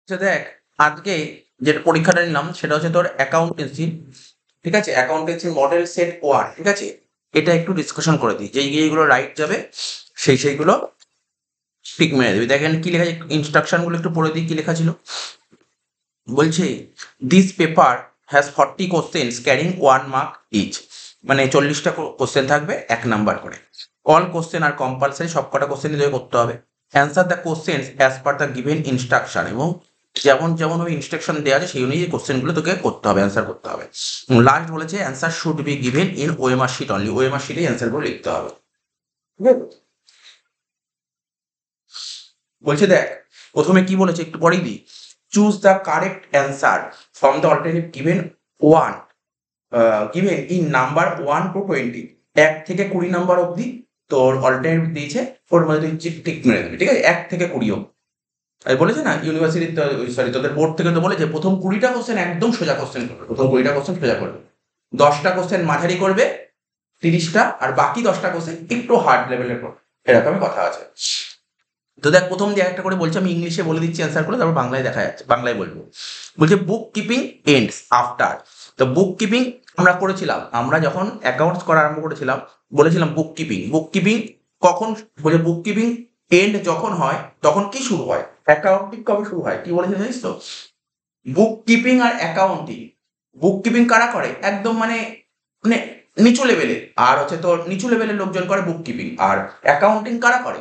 আচ্ছা দেখ, আজকে যেটা পরীক্ষাটা নিলাম সেটা হচ্ছে তোর অ্যাকাউন্টেন্সি। ঠিক আছে, অ্যাকাউন্টেন্সি মডেল সেট ওয়ান। ঠিক আছে, এটা একটু ডিসকাশন করে দিই, যেই যেইগুলো রাইট যাবে সেইগুলো টিক মেরে দিবি। দেখেন কি লেখা আছে, ইনস্ট্রাকশন গুলো একটু পড়ে দিই কি লেখা ছিল। বলছে this paper has 40 questions carrying 1 mark each, মানে 40টা কোশ্চেন থাকবে 1 নাম্বার করে। অল কোশ্চেন আর কম্পালসারি, সব কটা কোশ্চেন তোকে করতে হবে। Answer the question as per the given instruction, এবং যেমন যেমন ওই ইনস্ট্রাকশন দেওয়া আছে সেই অনুযায়ী কোশ্চেনগুলো তোকে করতে হবে, অ্যান্সার করতে হবে। লাস্ট বলেছে answer should be given in OMR sheet only, OMR শিটে অ্যান্সারগুলো লিখতে হবে। ঠিক আছে, বলছে দেখ প্রথমে কি বলেছে একটু পরেই দিই। Choose the correct answer from the alternative given one, given in number 1 to 20, 1 থেকে 20 নাম্বার অবধি তোর অল্টারনেটিভ দিয়েছে, ওর মধ্যে তুই টিক মেরে দেবে। ঠিক আছে, 1 থেকে 20 অবধি। আর বলেছে না ইউনিভার্সিটি, সরি তোদের বোর্ড থেকে তো বলেছে প্রথম 20টা কোশ্চেন একদম সোজা কোশ্চেন করবে, প্রথম 20টা কোশ্চেন সোজা করবে, 10টা কোশ্চেন মাঝারি করবে, 30টা আর বাকি 10টা কোশ্চেন একটু হার্ড লেভেলের করবে, এরকমই কথা আছে। তো দেখ প্রথম দিয়ে একটা করে বলছে, আমি ইংলিশে বলে দিচ্ছি অ্যান্সার করে, তারপর বাংলায় দেখা যাচ্ছে, বাংলায় বলবো। বলছে বুক কিপিং এন্ডস আফটার। তো বুক কিপিং আমরা করেছিলাম, আমরা যখন অ্যাকাউন্টস করা আরম্ভ করেছিলাম বলেছিলাম বুক কিপিং, বুক কিপিং কখন, বলে বুক কিপিং এন্ড যখন হয় তখন কি শুরু হয়, অ্যাকাউন্টিং কবে শুরু হয়, কি বলেছে জানিস তো? বুক কিপিং আর অ্যাকাউন্টিং, বুক কিপিং কারা করে একদম মানে মানে নিচু লেভেলের, আর হচ্ছে তোর নিচু লেভেলের লোকজন করে বুক কিপিং, আর অ্যাকাউন্টিং কারা করে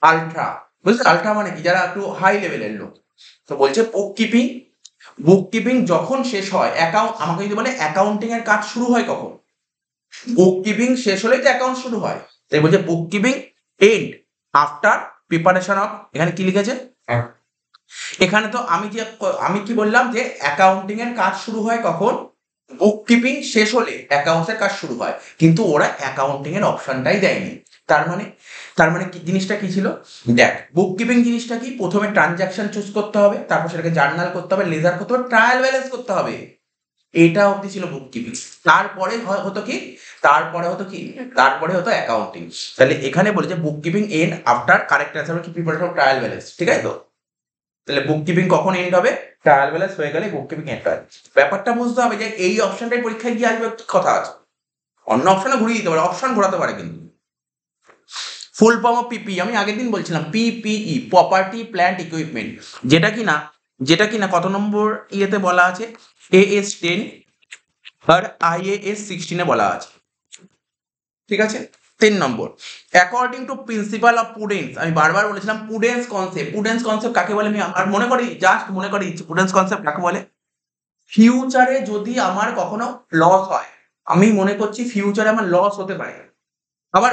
আলট্রা, বুঝলি আলট্রা মানে কি, যারা একটু হাই লেভেলের লোক। তো বলছে বুক কিপিং, বুক কিপিং যখন শেষ হয় অ্যাকাউন্ট, আমাকে যদি বলে অ্যাকাউন্টিং এর কাজ শুরু হয় কখন, বুক কিপিং শেষ হলেই তো অ্যাকাউন্ট শুরু হয়। তাই বলছে বুক keeping and after preparation of, এখানে কি লিখেছে, এখানে তো আমি কি বললাম যে অ্যাকাউন্টিং এর কাজ শুরু হয় কখন, বুক কিপিং শেষ হলে অ্যাকাউন্টস এর কাজ শুরু হয়, কিন্তু ওরা অ্যাকাউন্টিং এর অপশনটাই দেয়নি। তার মানে, কি জিনিসটা কি ছিল, দেখ বুক কিপিং জিনিসটা কি, প্রথমে ট্রানজাকশন চুজ করতে হবে, তারপর সেটাকে জার্নাল করতে হবে, লেজার করতে হবে, ট্রায়াল ব্যালেন্স করতে হবে, এটা অবধি ছিল বুক কিপিং। তারপরে হতো কি, তারপরে হতো অ্যাকাউন্টিং। তাহলে এখানে বলেছে book keeping and after correct answer কি প্রিপারেশন অফ ট্রায়াল ব্যালেন্স, ঠিক আছে তো? তাহলে বুক কিপিং কখন এন্ড হবে, ট্রায়াল ব্যালেন্স হয়ে গেলে বুক কিপিং এন্ড হয়। ব্যাপারটা বুঝতে হবে যে এই অপশনটাই পরীক্ষায় গিয়ে আসবে, কি কথা আছে, অন্য অপশনে ঘুরিয়ে দিতে পারে, অপশন ঘোরাতে পারে কিন্তু। ফুল ফর্ম অফ পিপি আমি আগের দিন বলছিলাম, পিপিই প্রপার্টি প্ল্যান্ট ইকুইপমেন্ট, যেটা কিনা কত নম্বর ইয়েতে বলা আছে, AS10 আর IAS16 বলা আছে। ঠিক আছে, 3 নম্বর, অ্যাকর্ডিং টু প্রিন্সিপাল অফ পুডেন্স, আমি বারবার বলেছিলাম পুডেন্স কনসেপ্ট কাকে বলে, আমি আর মনে করে দিচ্ছি পুডেন্স কনসেপ্ট কাকে বলে। ফিউচারে যদি আমার কখনো লস হয়, আমি মনে করছি ফিউচারে আমার লস হতে পারে, আবার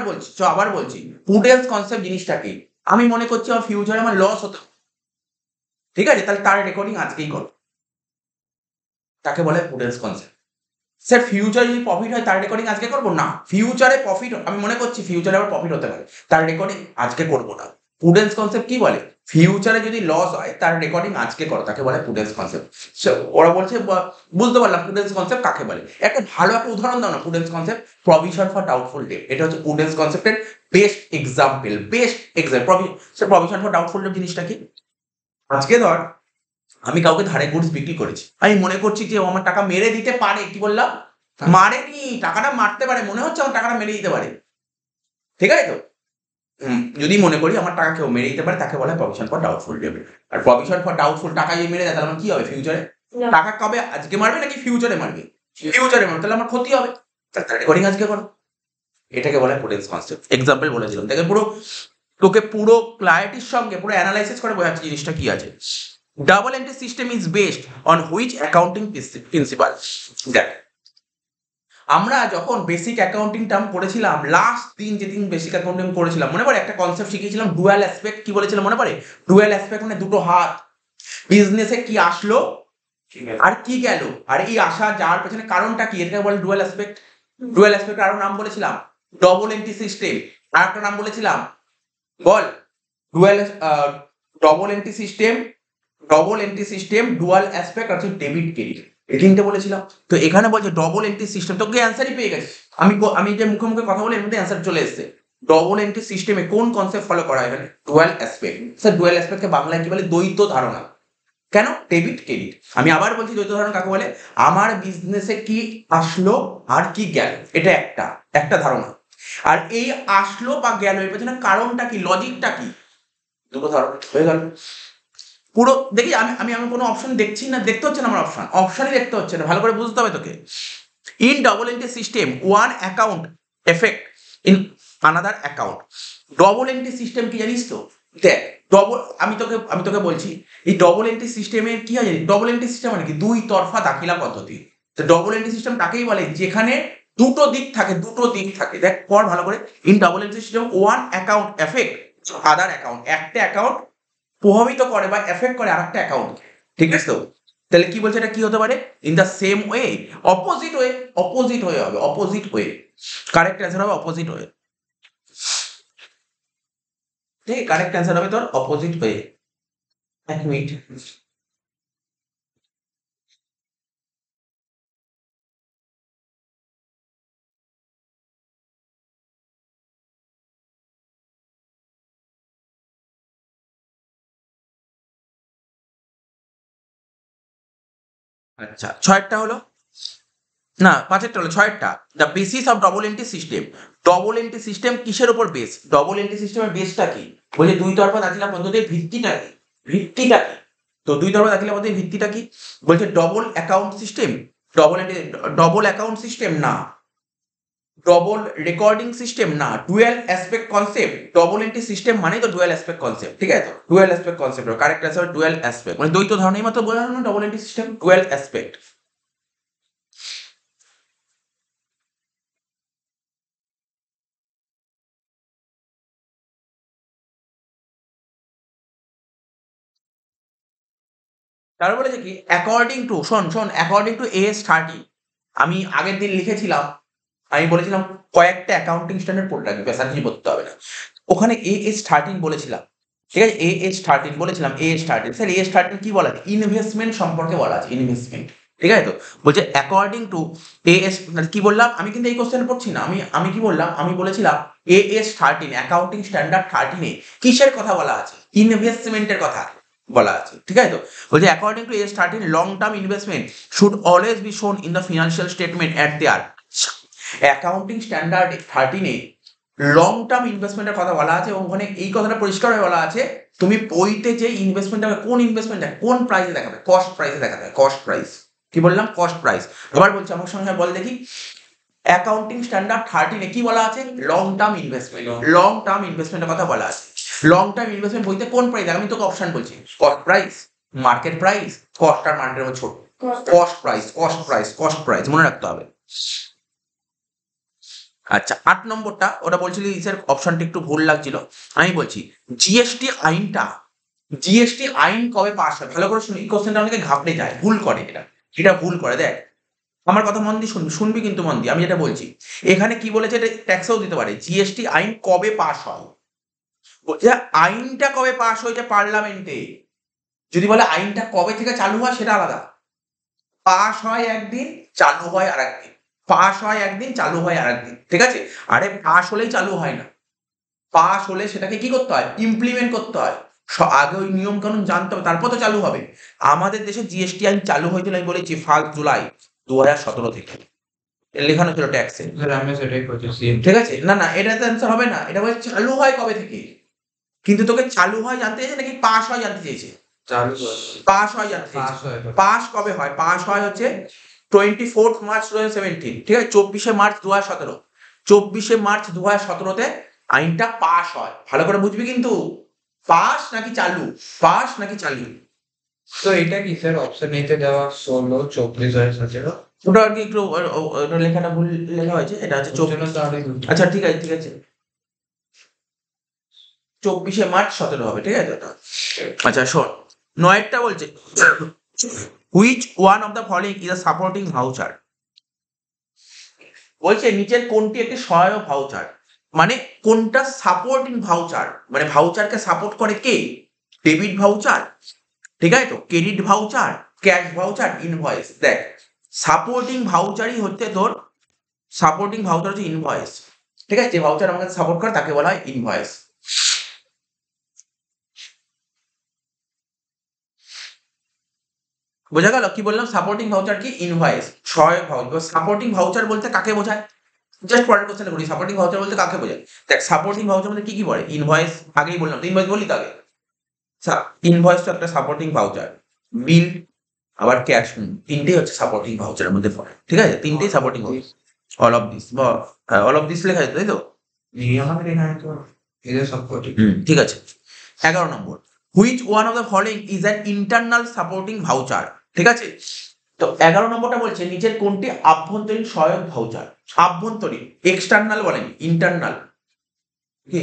বলছি পুডেন্স কনসেপ্ট জিনিসটা কি, আমি মনে করছি আমার ফিউচারে আমার লস হতে, ঠিক আছে, তাহলে তার রেকর্ডিং আজকেই করো, তাকে বলে পুডেন্স কনসেপ্ট। স্যার ফিউচারে যদি প্রফিট হয় তার রেকর্ডিং আজকে করবো না, ফিউচারে প্রফিট আমি মনে করছি ফিউচারে আবার প্রফিট হতে পারে, তার রেকর্ডিং আজকে করবো না। পুডেন্স কনসেপ্ট কি বলে, ফিউচারে যদি লস হয় তার রেকর্ডিং আজকে করো, তাকে বলে পুডেন্স কনসেপ্ট। ওরা বলছে বুঝতে পারলাম পুডেন্স কনসেপ্ট কাকে বলে, ভালো একটা উদাহরণ দাও না prudence concept, provision for doubtful debt, এটা হচ্ছে পুডেন্স কনসেপ্টের best example. Provision for doubtful debt জিনিসটা কি, আজকে ধর আমি কাউকে ধারে গুডস বিক্রি করেছি, আমি মনে করছি যে ও আমার টাকা মেরে দিতে পারে, কি বললাম, মারেনি, টাকাটা মারতে পারে, মনে হচ্ছে আমার টাকাটা মেরে দিতে পারে, ঠিক আছে তো? যদি মনে করি আমার টাকা কেউ মেরে দিতে পারে, তাকে বলা হয় প্রভিশন ফর ডাউটফুল ডেবিট। আর প্রভিশন ফর ডাউটফুল টাকা যদি মেরে দেয় তাহলে আমার কি হবে ফিউচারে, টাকা কবে আজকে মারবে নাকি ফিউচারে মারবে, ফিউচারে মারবে, তাহলে আমার ক্ষতি হবে, তার রেকর্ডিং আজকে করো, এটাকে বলা হয় পুডেন্স কনসেপ্ট। এক্সাম্পল বলেছিলাম, দেখে তোকে পুরো ক্লারিটির সঙ্গে পুরো অ্যানালাইসিস করে বোঝাচ্ছে জিনিসটা কি আছে। Double entry system is based on which accounting principal, দেখ আমরা যখন বেসিক অ্যাকাউন্টিং টার্ম পড়েছিলাম, লাস্ট দিন যেদিন বেসিক অ্যাকাউন্টিং পড়েছিলাম, মনে পড়ে একটা কনসেপ্ট শিখিয়েছিলাম ডুয়াল অ্যাসপেক্ট, কি বলেছিলাম মনে পড়ে, ডুয়াল অ্যাসপেক্ট মানে দুটো হাত, বিজনেসে কি আসলো আর কি গেল, আর এই আসা যাওয়ার পেছনে কারণটা কি, এটাকে বলে ডুয়াল অ্যাসপেক্ট। ডুয়াল অ্যাসপেক্ট আরো নাম বলেছিলাম, ডবল এন্ট্রি সিস্টেম, আর একটা নাম বলেছিলাম বল, dual double entry system dual aspect আছে ডেবিট ক্রেডিট, এই তিনটে বলেছিলাম। তো এখানে বলছে ডবল এন্ট্রি সিস্টেম, তোকে অ্যান্সারই পেয়ে গেছিস, আমি যে মুখে মুখে কথা বলি এর মধ্যে অ্যান্সার চলে এসেছে। ডবল এন্ট্রি সিস্টেমে কোন কনসেপ্ট ফলো করা হয়, এখানে ডুয়াল অ্যাসপেক্ট। স্যার ডুয়াল অ্যাসপেক্টকে বাংলায় কি বলে, দ্বৈত ধারণা, কেন? Debit credit. আমি আবার বলছি দ্বৈত ধারণা কাকে বলে? আমার বিজনেসে কি আসলো আর কি গেল, এটা একটা ধারণা। আর এই আসলো বা গেল এর পেছনে কারণটা কি, লজিকটা কি, দুটো ধারণা হয়ে গেল। পুরো দেখি আমি আমি আমি কোনো অপশন দেখছি না, দেখতে হচ্ছে না, আমার অপশনই দেখতে হচ্ছে না, ভালো করে বুঝতে হবে তোকে। In double entry system one account effect in another account. Double entry system কি জানিস তো? দেখ, আমি তোকে বলছি, এই ডবল এন্ট্রি সিস্টেমের কি হয় জানিস? ডবল এন্ট্রি সিস্টেম মানে কি? দুই তরফা দাখিলা পদ্ধতি। তো ডবল এন্ট্রি সিস্টেম তাকেই বলে যেখানে দুটো দিক থাকে। দেখ পড় ভালো করে। In double entry system one account effect other account, একটা অ্যাকাউন্ট প্রভাবিত করে বা এফেক্ট করে আরেকটা অ্যাকাউন্ট, ঠিক আছে তো? তাহলে কি বলছে, এটা কি হতে পারে? In the same way, opposite way হবে, অপোজিট ওয়ে। কারেক্ট অ্যান্সার হবে অপোজিট ওয়ে। ঠিক, কারেক্ট অ্যান্সার হবে তোর অপোজিট ওয়ে। এক মিনিট। আচ্ছা, ছয়েরটা হলো না, পাঁচেরটা হলো, ছয়েরটা। The basis of double entry system. Double entry system কিসের উপর বেস? ডবল এন্ট্রি সিস্টেমের বেসটা কি? বলছে দুই তরফা দাখিলা পদ্ধতির ভিত্তিটা কি? ভিত্তিটা কি? তো দুই তরফা দাখিলা পদ্ধতির ভিত্তিটা কি? বলছে double account system. Double account system না, ডবল রেকর্ডিং সিস্টেম না, dual aspect concept. Double entry system মানে তো ডুয়েল অ্যাসপেক্ট কনসেপ্ট, ঠিক আছে তো? Dual aspect concept, correct answer dual aspect, মানে দ্বৈত ধারণাই মাত্র বোঝানো না double entry system, dual aspect. তারপর বলেছে কি, অ্যাকর্ডিং টু, শোন অ্যাকর্ডিং টু AS 13, আমি আগের দিন লিখেছিলাম, আমি বলেছিলাম কয়েকটা অ্যাকাউন্টিং স্ট্যান্ডার্ড পড়ে রাখবি, ব্যাস আর কিছু পড়তে হবে না। ওখানে AS 13 বলেছিলাম, ঠিক আছে? AS 13 বলেছিলাম, AS 13, স্যার AS 13 কি বলা আছে? ইনভেস্টমেন্ট সম্পর্কে বলা আছে, ইনভেস্টমেন্ট, ঠিক আছে তো? বলছে অ্যাকর্ডিং টু AS, কি বললাম আমি? কিন্তু এই কোশ্চেন পড়ছি না, আমি কি বললাম? আমি বলেছিলাম AS 13 অ্যাকাউন্টিং স্ট্যান্ডার্ড 13-এ কিসের কথা বলা আছে? ইনভেস্টমেন্টের কথা বলা আছে, ঠিক আছে তো? বলছে according to AS 13 long term investment should always be shown in the financial statement at their. Accounting standard 13-এ লং টার্ম ইনভেস্টমেন্টের কথা বলা আছে, এবং ওখানে এই কথাটা পরিষ্কারভাবে বলা আছে, তুমি বইতে যে ইনভেস্টমেন্ট দেখাবে, কোন ইনভেস্টমেন্ট দেখাবে, কোন প্রাইসে দেখাবে? কস্ট প্রাইসে দেখাবে, কস্ট প্রাইস। কি বললাম? Cost price. এবার বলছি আমার সঙ্গে বল দেখি, অ্যাকাউন্টিং স্ট্যান্ডার্ড 13-এ কি বলা আছে? Long term investment, long term ইনভেস্টমেন্টের কথা বলা আছে। লং টার্ম ইনভেস্টমেন্ট বইতে কোন প্রাইস? আমি তোকে অপশন বলছি, cost price, market price, cost আর মার্কেটের মধ্যে ছোট, কস্ট প্রাইস মনে রাখতে হবে। আচ্ছা, 8 নম্বরটা ওটা বলছিলি স্যার অপশনটা একটু ভুল লাগছিল, আমি বলছি জিএসটি আইন কবে পাস হয়? ভালো করে শুনি, কোশ্চেনটা অনেকে ঘাবড়ে যায়, ভুল করে, এটা ভুল করে। দেখ আমার কথা মন দিয়ে শুনবি কিন্তু মন দিয়ে, আমি যেটা বলছি এখানে কি বলেছে, এটা ট্যাক্সেও দিতে পারে। জিএসটি আইন কবে পাস হয়? বলছে আইনটা কবে পাস হয়েছে পার্লামেন্টে। যদি বলে আইনটা কবে থেকে চালু হয়, সেটা আলাদা। পাস হয় একদিন, চালু হয় আর একদিন, পাস হয় একদিন, চালু হয় আর একদিন, ঠিক আছে? আরে পাস হলেই চালু হয় না, পাস হলে সেটাকে কি করতে হয়? ইমপ্লিমেন্ট করতে হয়। আগে ওই নিয়ম কানুন জানতে হবে, তারপর তো চালু হবে। আমাদের দেশে জিএসটি আইন চালু হয়েছিল, আমি বলেছি 1 জুলাই 2017 থেকে, লেখানো ছিল ট্যাক্সে। আমি সেটাই করতেছি। ঠিক আছে, না না, এটা তো অ্যান্সার হবে না, এটা বলছে চালু হয় কবে থেকে। কিন্তু তোকে চালু হয় জানতে চেয়েছে নাকি পাস হয় জানতে চেয়েছে? চালু পাস হয় জানতে পাস চেয়েছে। হয় পাস কবে হয়? পাস হয় হচ্ছে 24 মার্চ 2017, ঠিক আছে? 24 মার্চ 2017, 24 মার্চ 2017-তে আইনটা পাস হয়। ভালো করে বুঝবি কিন্তু, পাস নাকি চালু, পাস নাকি চালু। তো এটা কি স্যার অপশন এতে দেওয়া 16, 24, 2017? ওটা আর কি একটু ওটা লেখাটা ভুল লেখা হয়েছে, এটা হচ্ছে 24। আচ্ছা ঠিক আছে, ঠিক আছে, 24 মার্চ 2017 হবে, ঠিক আছে ওটা। আচ্ছা শোন, নয়েরটা বলছে which one of the following is a supporting voucher. বলছে নিচের কোনটি একটি সহায়ক ভাউচার, মানে কোনটা সাপোর্টিং ভাউচার, মানে ভাউচারকে সাপোর্ট করে কে? ডেবিট ভাউচার, ঠিক আছে তো? Credit voucher, cash voucher, invoice. দেখ সাপোর্টিং ভাউচারই হচ্ছে তোর, সাপোর্টিং ভাউচার হচ্ছে ইনভয়েস, ঠিক আছে? যে ভাউচার আমাকে সাপোর্ট করে তাকে বলা হয় ইনভয়েস। বোঝা গেল? কি বললাম? সাপোর্টিং ভাউচার কি? ইনভয়েস, সহায়ক ভাউচার। সাপোর্টিং ভাউচার বলতে কাকে বোঝায়? জাস্ট পরের কোশ্চেনে করি, সাপোর্টিং ভাউচার বলতে কাকে বোঝায়? দেখ, সাপোর্টিং ভাউচার মধ্যে কি কি পড়ে? ইনভয়েস, আগেই বললাম তো, ইনভয়েস বলি তো আগে। ইনভয়েস তো একটা সাপোর্টিং ভাউচার, বিল, আবার ক্যাশ, তিনটেই হচ্ছে সাপোর্টিং ভাউচারের মধ্যে পড়ে। ঠিক আছে, তিনটেই supporting voucher. All of this বা অল অফ দিস লেখা আছে, তাই তো? আমাদের এখানে তো এদের সাপোর্টিং। ঠিক আছে। 11 number, which one of the following is an internal supporting voucher? ঠিক আছে, তো 11 নম্বরটা বলছে নিচের কোনটি আভ্যন্তরীণ সহায়ক ভাউচার? আভ্যন্তরীণ, এক্সটার্নাল বলেনি, ইন্টারনাল। কি?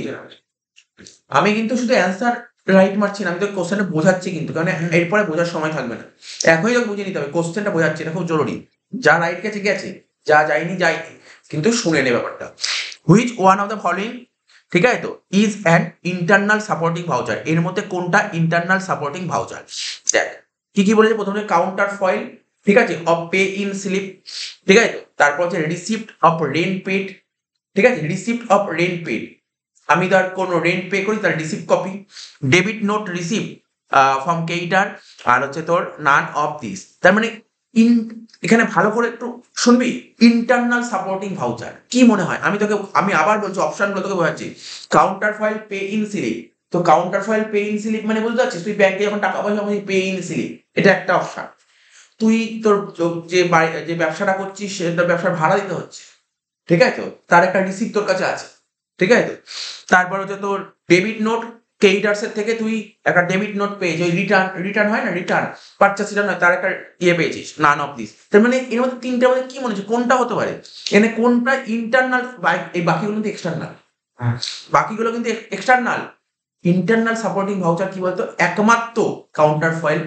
আমি কিন্তু শুধু অ্যান্সার রাইট মারছি না, আমি তো কোশ্চেনটা বোঝাচ্ছি কিন্তু, কারণ এরপরে বোঝার সময় থাকবে না। এখনই তো বুঝে নিতে হবে, কোশ্চেনটা বোঝাচ্ছি, এটা খুব জরুরি। যা রাইট গেছে গেছে, যা যায়নি যায়নি, কিন্তু শুনে নে ব্যাপারটা। Which one of the following, ঠিক আছে তো, is an internal supporting voucher? এর মধ্যে কোনটা ইন্টারনাল সাপোর্টিং ভাউচার? দেখ, কি কি বলেছে? প্রথমে কাউন্টার ফয়েল, ঠিক আছে, অফ পে ইন স্লিপ, ঠিক আছে তো। তারপর হচ্ছে রিসিপ্ট অফ রেন্ট পেড, ঠিক আছে, রিসিপ্ট অফ রেন্ট পেড, আমি তার কোনো রেন্ট পে করি তার receipt copy, debit note receipt from caterer, আর হচ্ছে তোর নান অফ দিস। তার মানে ইন, এখানে ভালো করে একটু শুনবি, ইন্টারনাল সাপোর্টিং ভাউচার কি মনে হয়? আমি আবার বলছি, অপশনগুলো তোকে বোঝাচ্ছি। Counter foil, pay in slip, তো counter foil pay in slip মানে বুঝতে পারছিস, তুই ব্যাংকে যখন টাকা পয়সা পে ইন স্লিপ, এটা একটা অপশন। তুই তোর যে ব্যবসাটা করছিস সেটা ব্যবসার ভাড়া দিতে হচ্ছে, ঠিক আছে তো, তার একটা রিসিপ্ট তোর কাছে আছে, ঠিক আছে তো। তারপর হচ্ছে তোর ডেবিট নোট, ক্রেডিটার্স এর থেকে তুই একটা ডেবিট নোট পেয়েছিস, ওই রিটার্ন হয় না, রিটার্ন পারচেস রিটার্ন হয়, তার একটা পেয়েছিস, নান অফ দিস। তার মানে এর মধ্যে তিনটার মধ্যে কি মনে হচ্ছে কোনটা হতে পারে? এখানে কোনটা ইন্টারনাল? এই বাকিগুলো কিন্তু এক্সটার্নাল, বাকিগুলো কিন্তু এক্সটার্নাল। ইন্টারনাল সাপোর্টিং ভাউচার কি বলতো? একমাত্র কাউন্টার ফয়েল,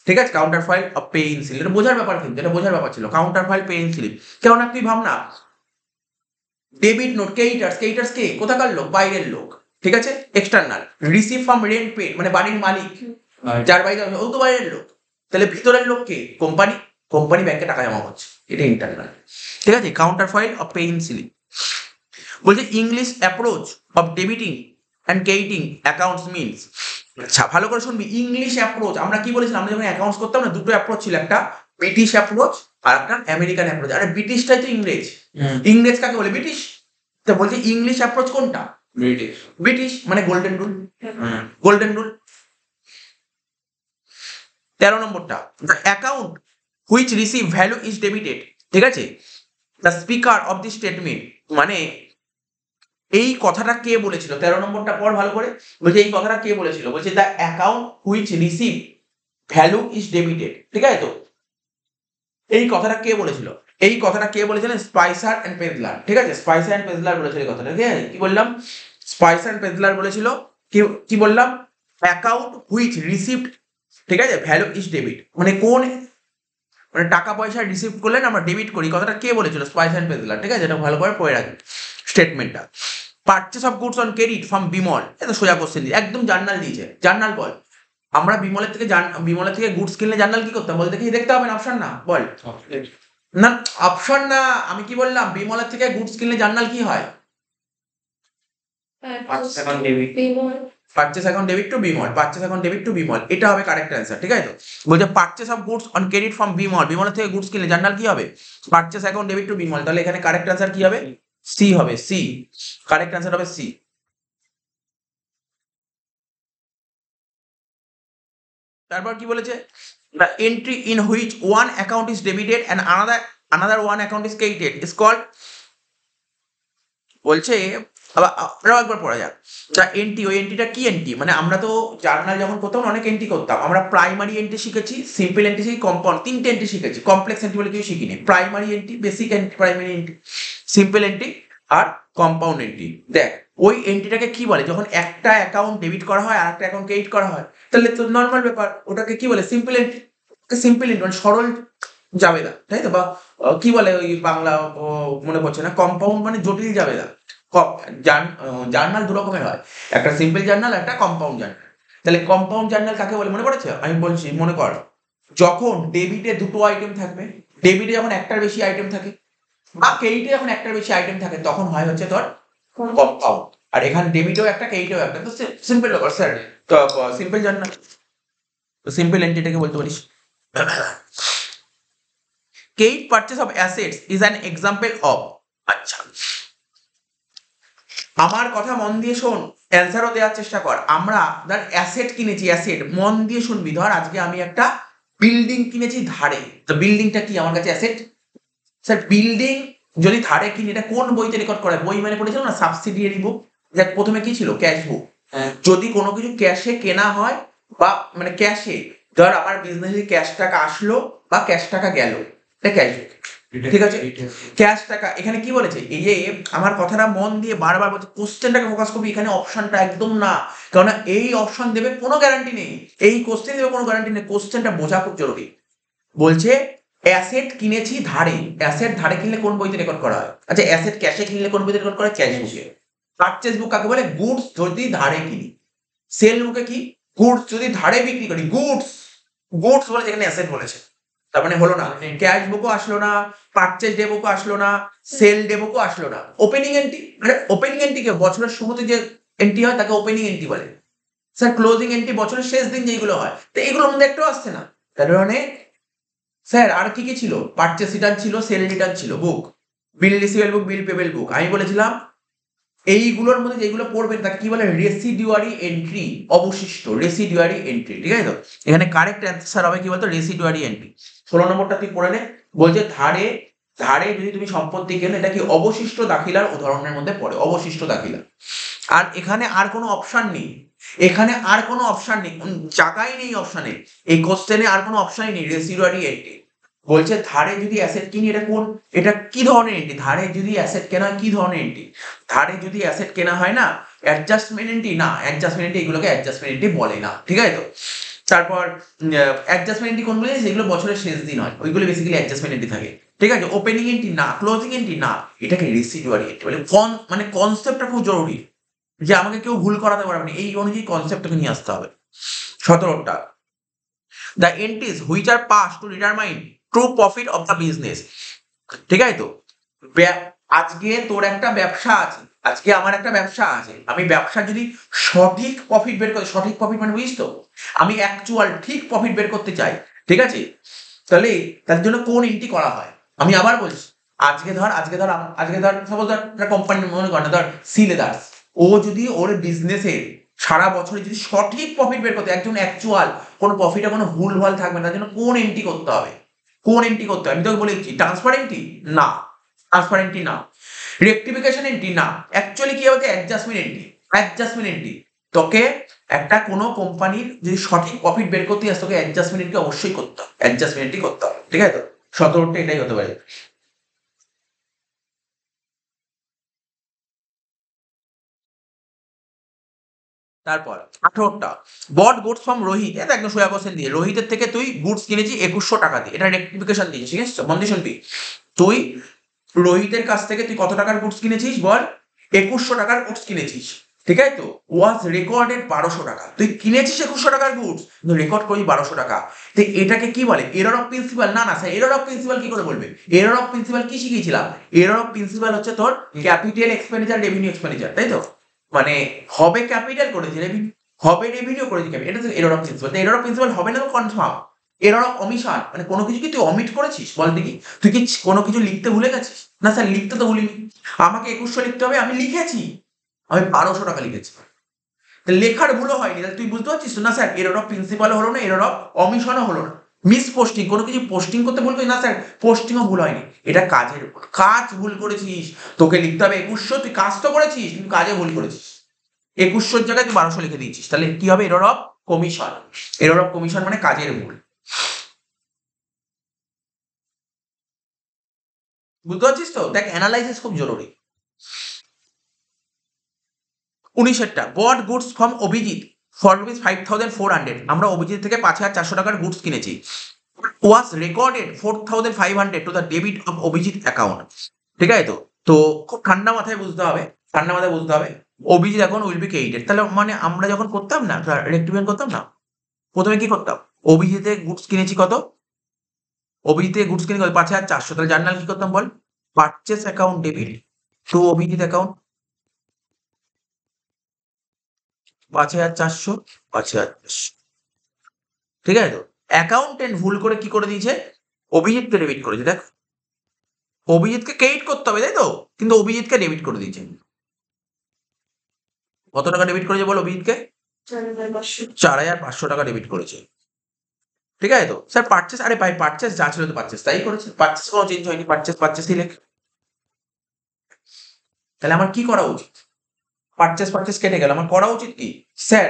ঠিক আছে, counter foil pay in slip, এটা বোঝার ব্যাপার, কিন্তু এটা বোঝার ব্যাপার ছিল, counter foil pay in slip. কেননা তুই ভাবনা, ডেবিট নোট, ক্রেডিটার্স কে? কোথাকার লোক? বাইরের লোক, ঠিক আছে, external. Receive from rent paid মানে বাড়ির মালিক, যার বাড়িতে ও তো বাইরের লোক। তাহলে ভিতরের লোক কে? কোম্পানি, কোম্পানি ব্যাংকে টাকা জমা করছে, এটা ইন্টারনাল। ঠিক আছে, counter foil of pay in slip. বলছে English approach of debiting and crediting accounts means. আচ্ছা, ভালো করে শুনবি, ইংলিশ অ্যাপ্রোচ, আমরা কি বলেছিলাম? আমরা যখন অ্যাকাউন্টস করতাম না, দুটো অ্যাপ্রোচ ছিল, একটা ব্রিটিশ অ্যাপ্রোচ আর একটা আমেরিকান অ্যাপ্রোচ। আরে ব্রিটিশটাই তো ইংরেজ, ইংরেজ কাকে বলে? ব্রিটিশ। তো বলছে ইংলিশ অ্যাপ্রোচ কোনটা? ব্রিটিশ। ব্রিটিশ মানে গোল্ডেন রুল, গোল্ডেন রুল। 13 নম্বরটা, the account which receive value is debited, ঠিক আছে, the speaker of the statement, মানে এই কথাটা কে বলেছিল? 13 নম্বরটা পড় ভালো করে। বলছে এই কথাটা কে বলেছিল? বলছে the account which receive value is debited, ঠিক আছে তো। এই কথাটা কে বলেছিল? এই কথাটা কে বলেছিলেন? স্পাইসার এন্ড পেজলার, ঠিক আছে, স্পাইসার এন্ড পেজলার বলেছিল এই কথাটা, ঠিক আছে। কি বললাম? স্পাইসার এন্ড পেজলার বলেছিল। কি কি বললাম? অ্যাকাউন্ট হুইচ রিসিভড, ঠিক আছে, ভ্যালু ইজ ডেবিট, মানে কোন, মানে টাকা পয়সা রিসিভ করলেন আমরা ডেবিট করি, কথাটা কে বলেছিল? স্পাইসার এন্ড পেজলার, ঠিক আছে, এটা ভালো করে পড়ে রাখি স্টেটমেন্টটা। Purchase of goods on credit from Bimal, এটা সোজা কোশ্চেন দিয়ে একদম জার্নাল দিয়েছে, জার্নাল বল। আমরা বিমলের থেকে গুডস কিনলে জার্নাল কি করতাম বল দেখি? দেখতে হবে না, অপশন না, বল না, অপশন না, আমি কি বললাম? বিমলের থেকে গুডস কিনলে জার্নাল কি হয়? Purchase account debit. Purchase account debit to Bimal, purchase account debit to Bimal, এটা হবে কারেক্ট অ্যান্সার, ঠিক আছে তো। বলছে purchase of goods on credit from Bimal, বিমলের থেকে গুডস কিনলে জার্নাল কি হবে? Purchase account debit to Bimal. তাহলে এখানে কারেক্ট অ্যান্সার কি হবে? সি হবে, সি, কারেক্ট অ্যান্সার হবে সি। তারপর কি বলেছে? The entry in which one account is debited and another one account is credited is called, বলছে আরো একবার পড়া যাক। দ্য এন্ট্রি, ওই এন্ট্রিটা কি এন্ট্রি? মানে আমরা তো জার্নাল যখন করতাম অনেক এন্ট্রি করতাম, আমরা প্রাইমারি এন্ট্রি শিখেছি, সিম্পল এন্ট্রি শিখেছি, কম্পাউন্ড, তিনটে এন্ট্রি শিখেছি, কমপ্লেক্স এন্ট্রি বলে কিছু শিখিনি। Primary entry, basic entry, primary entry, simple entry আর কম্পাউন্ড এন্ট্রি। দেখ, ওই এন্ট্রিটাকে কি বলে? যখন একটা অ্যাকাউন্ট ডেবিট করা হয় আর একটা অ্যাকাউন্ট ক্রেডিট করা হয়, তাহলে তো নর্মাল ব্যাপার, ওটাকে কি বলে? Simple entry. সিম্পল এন্ট্রি মানে সরল জাবেদা, তাই তো, বা কি বলে ওই বাংলা, মনে পড়ছে না, কম্পাউন্ড মানে জটিল জাবেদা। জার্নাল দু রকমের হয়, একটা সিম্পল জার্নাল, একটা কম্পাউন্ড জার্নাল। তাহলে কম্পাউন্ড জার্নাল কাকে বলে মনে পড়েছে? আমি বলছি, মনে কর, যখন ডেবিটে দুটো আইটেম থাকবে, ডেবিটে যখন একটার বেশি আইটেম থাকে, বা ক্রেডিটে যখন একটার বেশি আইটেম থাকে, তখন হয় হচ্ছে তোর কম্পাউন্ড। আর এখানে ডেবিটেও একটা, ক্রেডিটেও একটা, তো সিম্পল ব্যাপার স্যার। তো সিম্পল জার্নাল, তো সিম্পল এন্ট্রিটাকে বলতে পারিস। Kate purchase of assets is an example of. আচ্ছা, আমার কথা মন দিয়ে শোন, অ্যান্সারও দেওয়ার চেষ্টা কর। আমরা ধর অ্যাসেট কিনেছি, অ্যাসেট মন দিয়ে শুনবি। ধর আজকে আমি একটা বিল্ডিং কিনেছি ধারে, তো বিল্ডিংটা কি আমার কাছে অ্যাসেট? স্যার বিল্ডিং যদি ধারে কিনি, এটা কোন বইতে রেকর্ড করা হয়? বই মানে পড়েছিলাম না, সাবসিডিয়ারি বুক। দেখ প্রথমে কি ছিল? ক্যাশ বুক। যদি কোনো কিছু ক্যাশে কেনা হয় বা মানে ক্যাশে, ধর আমার বিজনেসে ক্যাশ টাকা আসলো বা ক্যাশ টাকা গেল, এটা ক্যাশ বুক। ঠিক আছে, ক্যাশ টাকা। এখানে কি বলেছে? এই যে আমার কথাটা মন দিয়ে বারবার বলছে, কোশ্চেনটাকে ফোকাস করবি। এখানে অপশনটা একদম না, কারণ এই অপশন দেবে কোনো গ্যারান্টি নেই, এই কোশ্চেন দেবে কোনো গ্যারান্টি নেই। কোশ্চেনটা বোঝা খুব জরুরি। বলছে অ্যাসেট কিনেছি ধারে, অ্যাসেট ধারে কিনলে কোন বইতে রেকর্ড করা হয়? আচ্ছা, অ্যাসেট ক্যাশে কিনলে কোন বইতে রেকর্ড করা হয়? ক্যাশ বুকে। পারচেজ বুক কাকে বলে? গুডস যদি ধারে কিনি। সেল বুকে কি? গুডস যদি ধারে বিক্রি করি। গুডস, গুডস বলে যেখানে অ্যাসেট বলেছে, তার মানে হলো না। ক্যাশ বুকও আসলো না, পারচেজ ডে বুকও আসলো না, সেল ডে বুকও আসলো না। ওপেনিং এন্ট্রি, মানে ওপেনিং এন্ট্রিকে বছরের শুরুতে যে এন্ট্রি হয় তাকে ওপেনিং এন্ট্রি বলে। স্যার ক্লোজিং এন্ট্রি বছরের শেষ দিন যেগুলো হয়, তো এগুলোর মধ্যে একটাও আসছে না। তার মানে স্যার আর কি কি ছিল? পারচেস রিটার্ন ছিল, সেল রিটার্ন ছিল, বুক, বিল রিসিভেবল বুক, বিল পেবল বুক। আমি বলেছিলাম এইগুলোর মধ্যে যেগুলো পড়বেন তাকে কি বলে? রেসিডুয়ারি এন্ট্রি, অবশিষ্ট রেসিডুয়ারি এন্ট্রি। ঠিক আছে তো, এখানে কারেক্ট অ্যান্সার হবে কি বলতো? রেসিডুয়ারি এন্ট্রি। 16 নম্বরটা তুই পড়ে নে। বলছে ধারে, ধারে যদি তুমি সম্পত্তি কেনো, এটা কি অবশিষ্ট দাখিলার উদাহরণের মধ্যে পড়ে, অবশিষ্ট দাখিলা। আর এখানে আর কোনো অপশন নেই, এখানে আর কোনো অপশন নেই, জায়গাই নেই অপশনে। এই কোশ্চেনে আর কোনো অপশনই নেই। রেসিডুয়ারি এন্ট্রি বলছে ধারে যদি অ্যাসেট কিনি, এটা কোন, এটা কি ধরনের এন্ট্রি? ধারে যদি অ্যাসেট কেনা হয় কি ধরনের এন্ট্রি? ধারে যদি অ্যাসেট কেনা হয় না, অ্যাডজাস্টমেন্ট এন্ট্রি না, অ্যাডজাস্টমেন্ট এন্ট্রি এগুলোকে অ্যাডজাস্টমেন্ট এন্ট্রি বলে না। ঠিক আছে তো, তারপর অ্যাডজাস্টমেন্ট এন্ট্রি কোনগুলো? যেগুলো বছরের শেষ দিন হয়, ওইগুলো বেসিক্যালি অ্যাডজাস্টমেন্ট এন্ট্রি থাকে। ঠিক আছে, ওপেনিং এন্ট্রি না, ক্লোজিং এন্ট্রি না, এটাকে রেসিডুয়ারি এন্ট্রি বলে। মানে কনসেপ্টটা খুব জরুরি, যে আমাকে কেউ ভুল করাতে পারবে না, এই অনুযায়ী কনসেপ্টটাকে নিয়ে আসতে হবে। 17টা, the entries which are pass to determine true profit of the business. ঠিক আছে তো, আজকে তোর একটা ব্যবসা আছে, আজকে আমার একটা ব্যবসা আছে, আমি ব্যবসা যদি সঠিক প্রফিট বের করি, সঠিক প্রফিট মানে বুঝিস তো, আমি অ্যাকচুয়াল ঠিক প্রফিট বের করতে চাই, ঠিক আছে, তাহলে তার জন্য কোন এন্ট্রি করা হয়? আমি আবার বলছি, আজকে ধর সাপোজ ধর একটা কোম্পানি মনে কর না, ধর সি লেদার্স, ও যদি ওর বিজনেসে সারা বছরে যদি সঠিক প্রফিট বের করতে, একজন অ্যাকচুয়াল কোনো প্রফিটে কোনো ভুল ভাল থাকবে না, তার জন্য কোন এন্ট্রি করতে হবে? কোন এন্ট্রি করতে হবে? আমি তোকে বলে দিচ্ছি, ট্রান্সফার এন্ট্রি না, ট্রান্সফার এন্ট্রি না, রেক্টিফিকেশন এন্ট্রি না, অ্যাকচুয়ালি কি হবে? Adjustment entry, adjustment entry. তোকে একটা কোনো কোম্পানির যদি সঠিক প্রফিট বের করতে আসে, তোকে অ্যাডজাস্টমেন্ট এন্ট্রি অবশ্যই করতে হবে, অ্যাডজাস্টমেন্ট এন্ট্রি করতে হবে। ঠিক আছে তো, 17টা এটাই হতে পারে। তারপর 18টা, বট গুডস ফ্রম রোহিত। এটা একদম সোজা কোশ্চেন দিয়ে, রোহিতের থেকে তুই গুডস কিনেছি 2100 টাকা দিয়ে, এটা রেক্টিফিকেশন দিয়েছিস। ঠিক আছে, বন্ধু শুনবি, তুই রোহিতের কাছ থেকে তুই কত টাকার গুডস কিনেছিস বল? 2100 টাকার গুডস কিনেছিস। ঠিক আছে তো, ওয়াজ রেকর্ডেড 1200 টাকা। তুই কিনেছিস 2100 টাকার গুডস, কিন্তু রেকর্ড করিস 1200 টাকা। তো এটাকে কি বলে? Error of principal. না না স্যার, এরর অফ প্রিন্সিপাল কি করে বলবে? এরর অফ প্রিন্সিপাল কি শিখিয়েছিলাম? এরর অফ প্রিন্সিপাল হচ্ছে তোর ক্যাপিটাল এক্সপেন্ডিচার, রেভিনিউ এক্সপেন্ডিচার, তাই তো? মানে হবে ক্যাপিটাল করেছি, রেভিনিউ হবে, রেভিনিউ করেছি ক্যাপিটাল, এটা হচ্ছে এরর অফ প্রিন্সিপাল। তো এরর অফ প্রিন্সিপাল হবে না তো কনফার্ম। এরর অফ অমিশন মানে কোনো কিছু কি তুই অমিট করেছিস বল দেখি? তুই কি কোনো কিছু লিখতে ভুলে গেছিস? না স্যার লিখতে তো ভুলিনি, আমাকে 2100 লিখতে হবে, আমি লিখেছি, আমি 1200 টাকা লিখেছি। তা লেখার ভুলও হয়নি, তাহলে তুই বুঝতে পারছিস তো? না স্যার এরর অফ প্রিন্সিপালও হলো না, এরর অফ অমিশনও হলো না। মিস পোস্টিং, কোনো কিছু পোস্টিং করতে ভুল করি না স্যার, পোস্টিংও ভুল হয়নি, এটা কাজের উপর। কাজ ভুল করেছিস, তোকে লিখতে হবে 2100, তুই কাজ তো করেছিস কিন্তু কাজে ভুল করেছিস। 2100 জায়গায় তুই 1200 লিখে দিয়েছিস, তাহলে কি হবে? Error of commission. Error of commission মানে কাজের ভুল। বুঝতে পারছিস তো? দেখ অ্যানালাইসিস খুব জরুরি। 19-এরটা, বট গুডস ফ্রম অভিজিৎ ফর ₹5400। আমরা অভিজিৎ থেকে 5400 টাকার গুডস কিনেছি। ওয়াজ recorded 4500 to the debit of Abhijit account. ঠিক আছে তো, তো খুব ঠান্ডা মাথায় বুঝতে হবে, ঠান্ডা মাথায় বুঝতে হবে। অভিজিৎ এখন উইল বি ক্রেডিটেড, তাহলে মানে আমরা যখন করতাম না, রেক্টিফিকেশন করতাম না, প্রথমে কি করতাম? অভিজিতে গুডস কিনেছি কত? অভিজিতে গুডস কিনে 5400, তাহলে জার্নাল কি করতাম বল? Purchase account debit to Abhijit account, 5400, 5400। ঠিক আছে তো, অ্যাকাউন্টেন্ট ভুল করে কি করে দিয়েছে, অভিজিৎকে ডেবিট করেছে। দেখ, অভিজিৎকে ক্রেডিট করতে হবে, তাই তো, কিন্তু অভিজিৎকে ডেবিট করে দিয়েছে। কত টাকা ডেবিট করেছে বল অভিজিৎকে? 4,500 টাকা ডেবিট করেছে। ঠিক আছে তো স্যার, পারচেস, আরে ভাই পারচেস যা ছিল তো পারচেস তাই করেছে, পারচেস কোনো চেঞ্জ হয়নি, পারচেস পারচেসই লেখ। তাহলে আমার কি করা উচিত? পারচেস পারচেস কেটে গেল, আমার করা উচিত কি স্যার?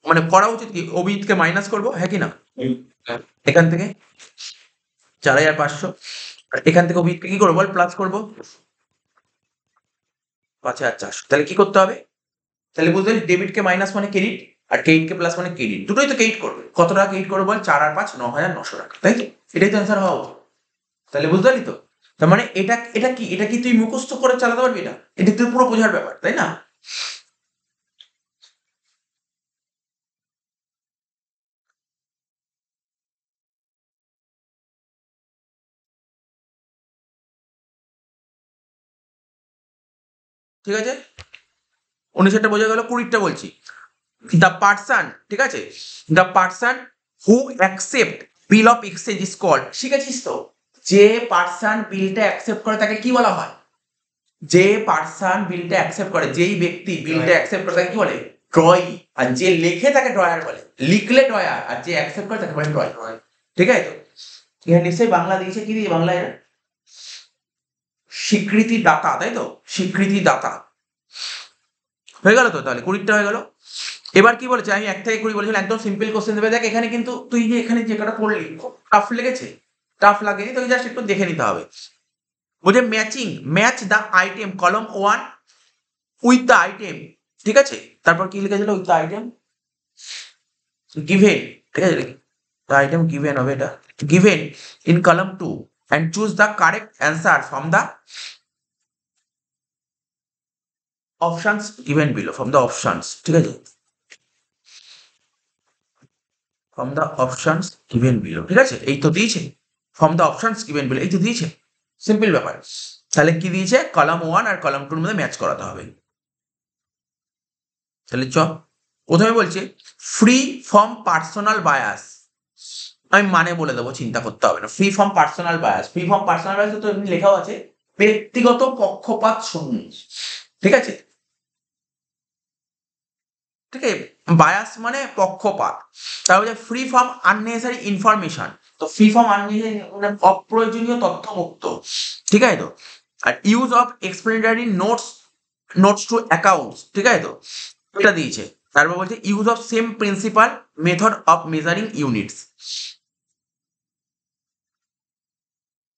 মানে করা উচিত কি, অভিজিৎকে মাইনাস করবো, হ্যাঁ কি না? এখান থেকে 4,500, আর এখান থেকে অভিজিৎকে কি করবো বল, প্লাস করবো 5,400। তাহলে কি করতে হবে? তাহলে বুঝতে পারলি, ডেবিটকে মাইনাস মানে ক্রেডিট, আর ক্রেডিটকে প্লাস মানে ক্রেডিট, দুটোই তো ক্রেডিট করবে। কত টাকা ক্রেডিট করবে বল? 4 আর 5 9,900 টাকা, তাই তো? এটাই তো অ্যান্সার হওয়া উচিত। তাহলে বুঝতে পারলি তো? তার মানে এটা কি তুই মুখস্থ করে চালাতে পারবি? এটা তুই পুরো বোঝার ব্যাপার, তাই না? ঠিক আছে, 19টা বোঝা গেল, 20টা বলছি। দ্য পার্সন, ঠিক আছে, the person who accept bill of exchange is called, শিখেছিস তো? যে পার্সন বিলটা অ্যাকসেপ্ট করে তাকে কি বলা হয়? যে পার্সন বিলটা অ্যাকসেপ্ট করে, যেই ব্যক্তি বিলটা অ্যাকসেপ্ট করে তাকে কি বলে? ড্রয়ি। আর যে লেখে তাকে ড্রয়ার বলে, লিখলে ড্রয়ার, আর যে অ্যাকসেপ্ট করে তাকে বলে ড্রয়ার। ঠিক আছে তো? এখানে নিশ্চয়ই বাংলা দিয়েছে, কি দিয়ে বাংলায়? স্বীকৃতি দাতা, তাই তো, স্বীকৃতি দাতা। হয়ে গেল তো? তাহলে 20টা হয়ে গেল। এবার কি বলেছে, আমি 1 থেকে 20 বলেছিলাম, একদম সিম্পল কোশ্চেন দেবে। দেখ এখানে কিন্তু তুই যে এখানে যে কটা পড়লি খুব টাফ লেগেছে, টাফ লাগেনি, তোকে জাস্ট একটু দেখে নিতে হবে। বলছে ম্যাচিং, ম্যাচ দ্য আইটেম কলম 1 উইথ দ্য আইটেম, ঠিক আছে? তারপর কি লিখেছিল? উইথ দ্য আইটেম গিভেন, ঠিক আছে, দ্য আইটেম গিভেন হবে এটা, গিভেন ইন কলম 2 and choose the correct answer from the options given below, from the options, ঠিক আছে, from the options given below, ঠিক আছে? এই তো দিয়েছে, from the options given below, এই তো দিয়েছে, সিম্পল ব্যাপার। তাহলে কি দিয়েছে? কলাম 1 আর কলাম 2 এর মধ্যে ম্যাচ করাতে হবে। তাহলে প্রথমে বলছে ফ্রি ফ্রম পার্সোনাল বায়াস, আমি মানে বলে দেবো, চিন্তা করতে হবে না। Free from personal bias, free from personal bias তো এমনি লেখাও আছে, ব্যক্তিগত পক্ষপাত শূন্য, ঠিক আছে? ঠিক আছে, বায়াস মানে পক্ষপাত। তারপরে ফ্রি ফ্রম আননেসেসারি ইনফরমেশন, তো ফ্রি ফ্রম আননেসেসারি মানে অপ্রয়োজনীয় তথ্য মুক্ত, ঠিক আছে তো? আর use of explanatory notes, notes to accounts, ঠিক আছে তো, এটা দিয়েছে। তারপর বলছে use of same principle method of measuring units,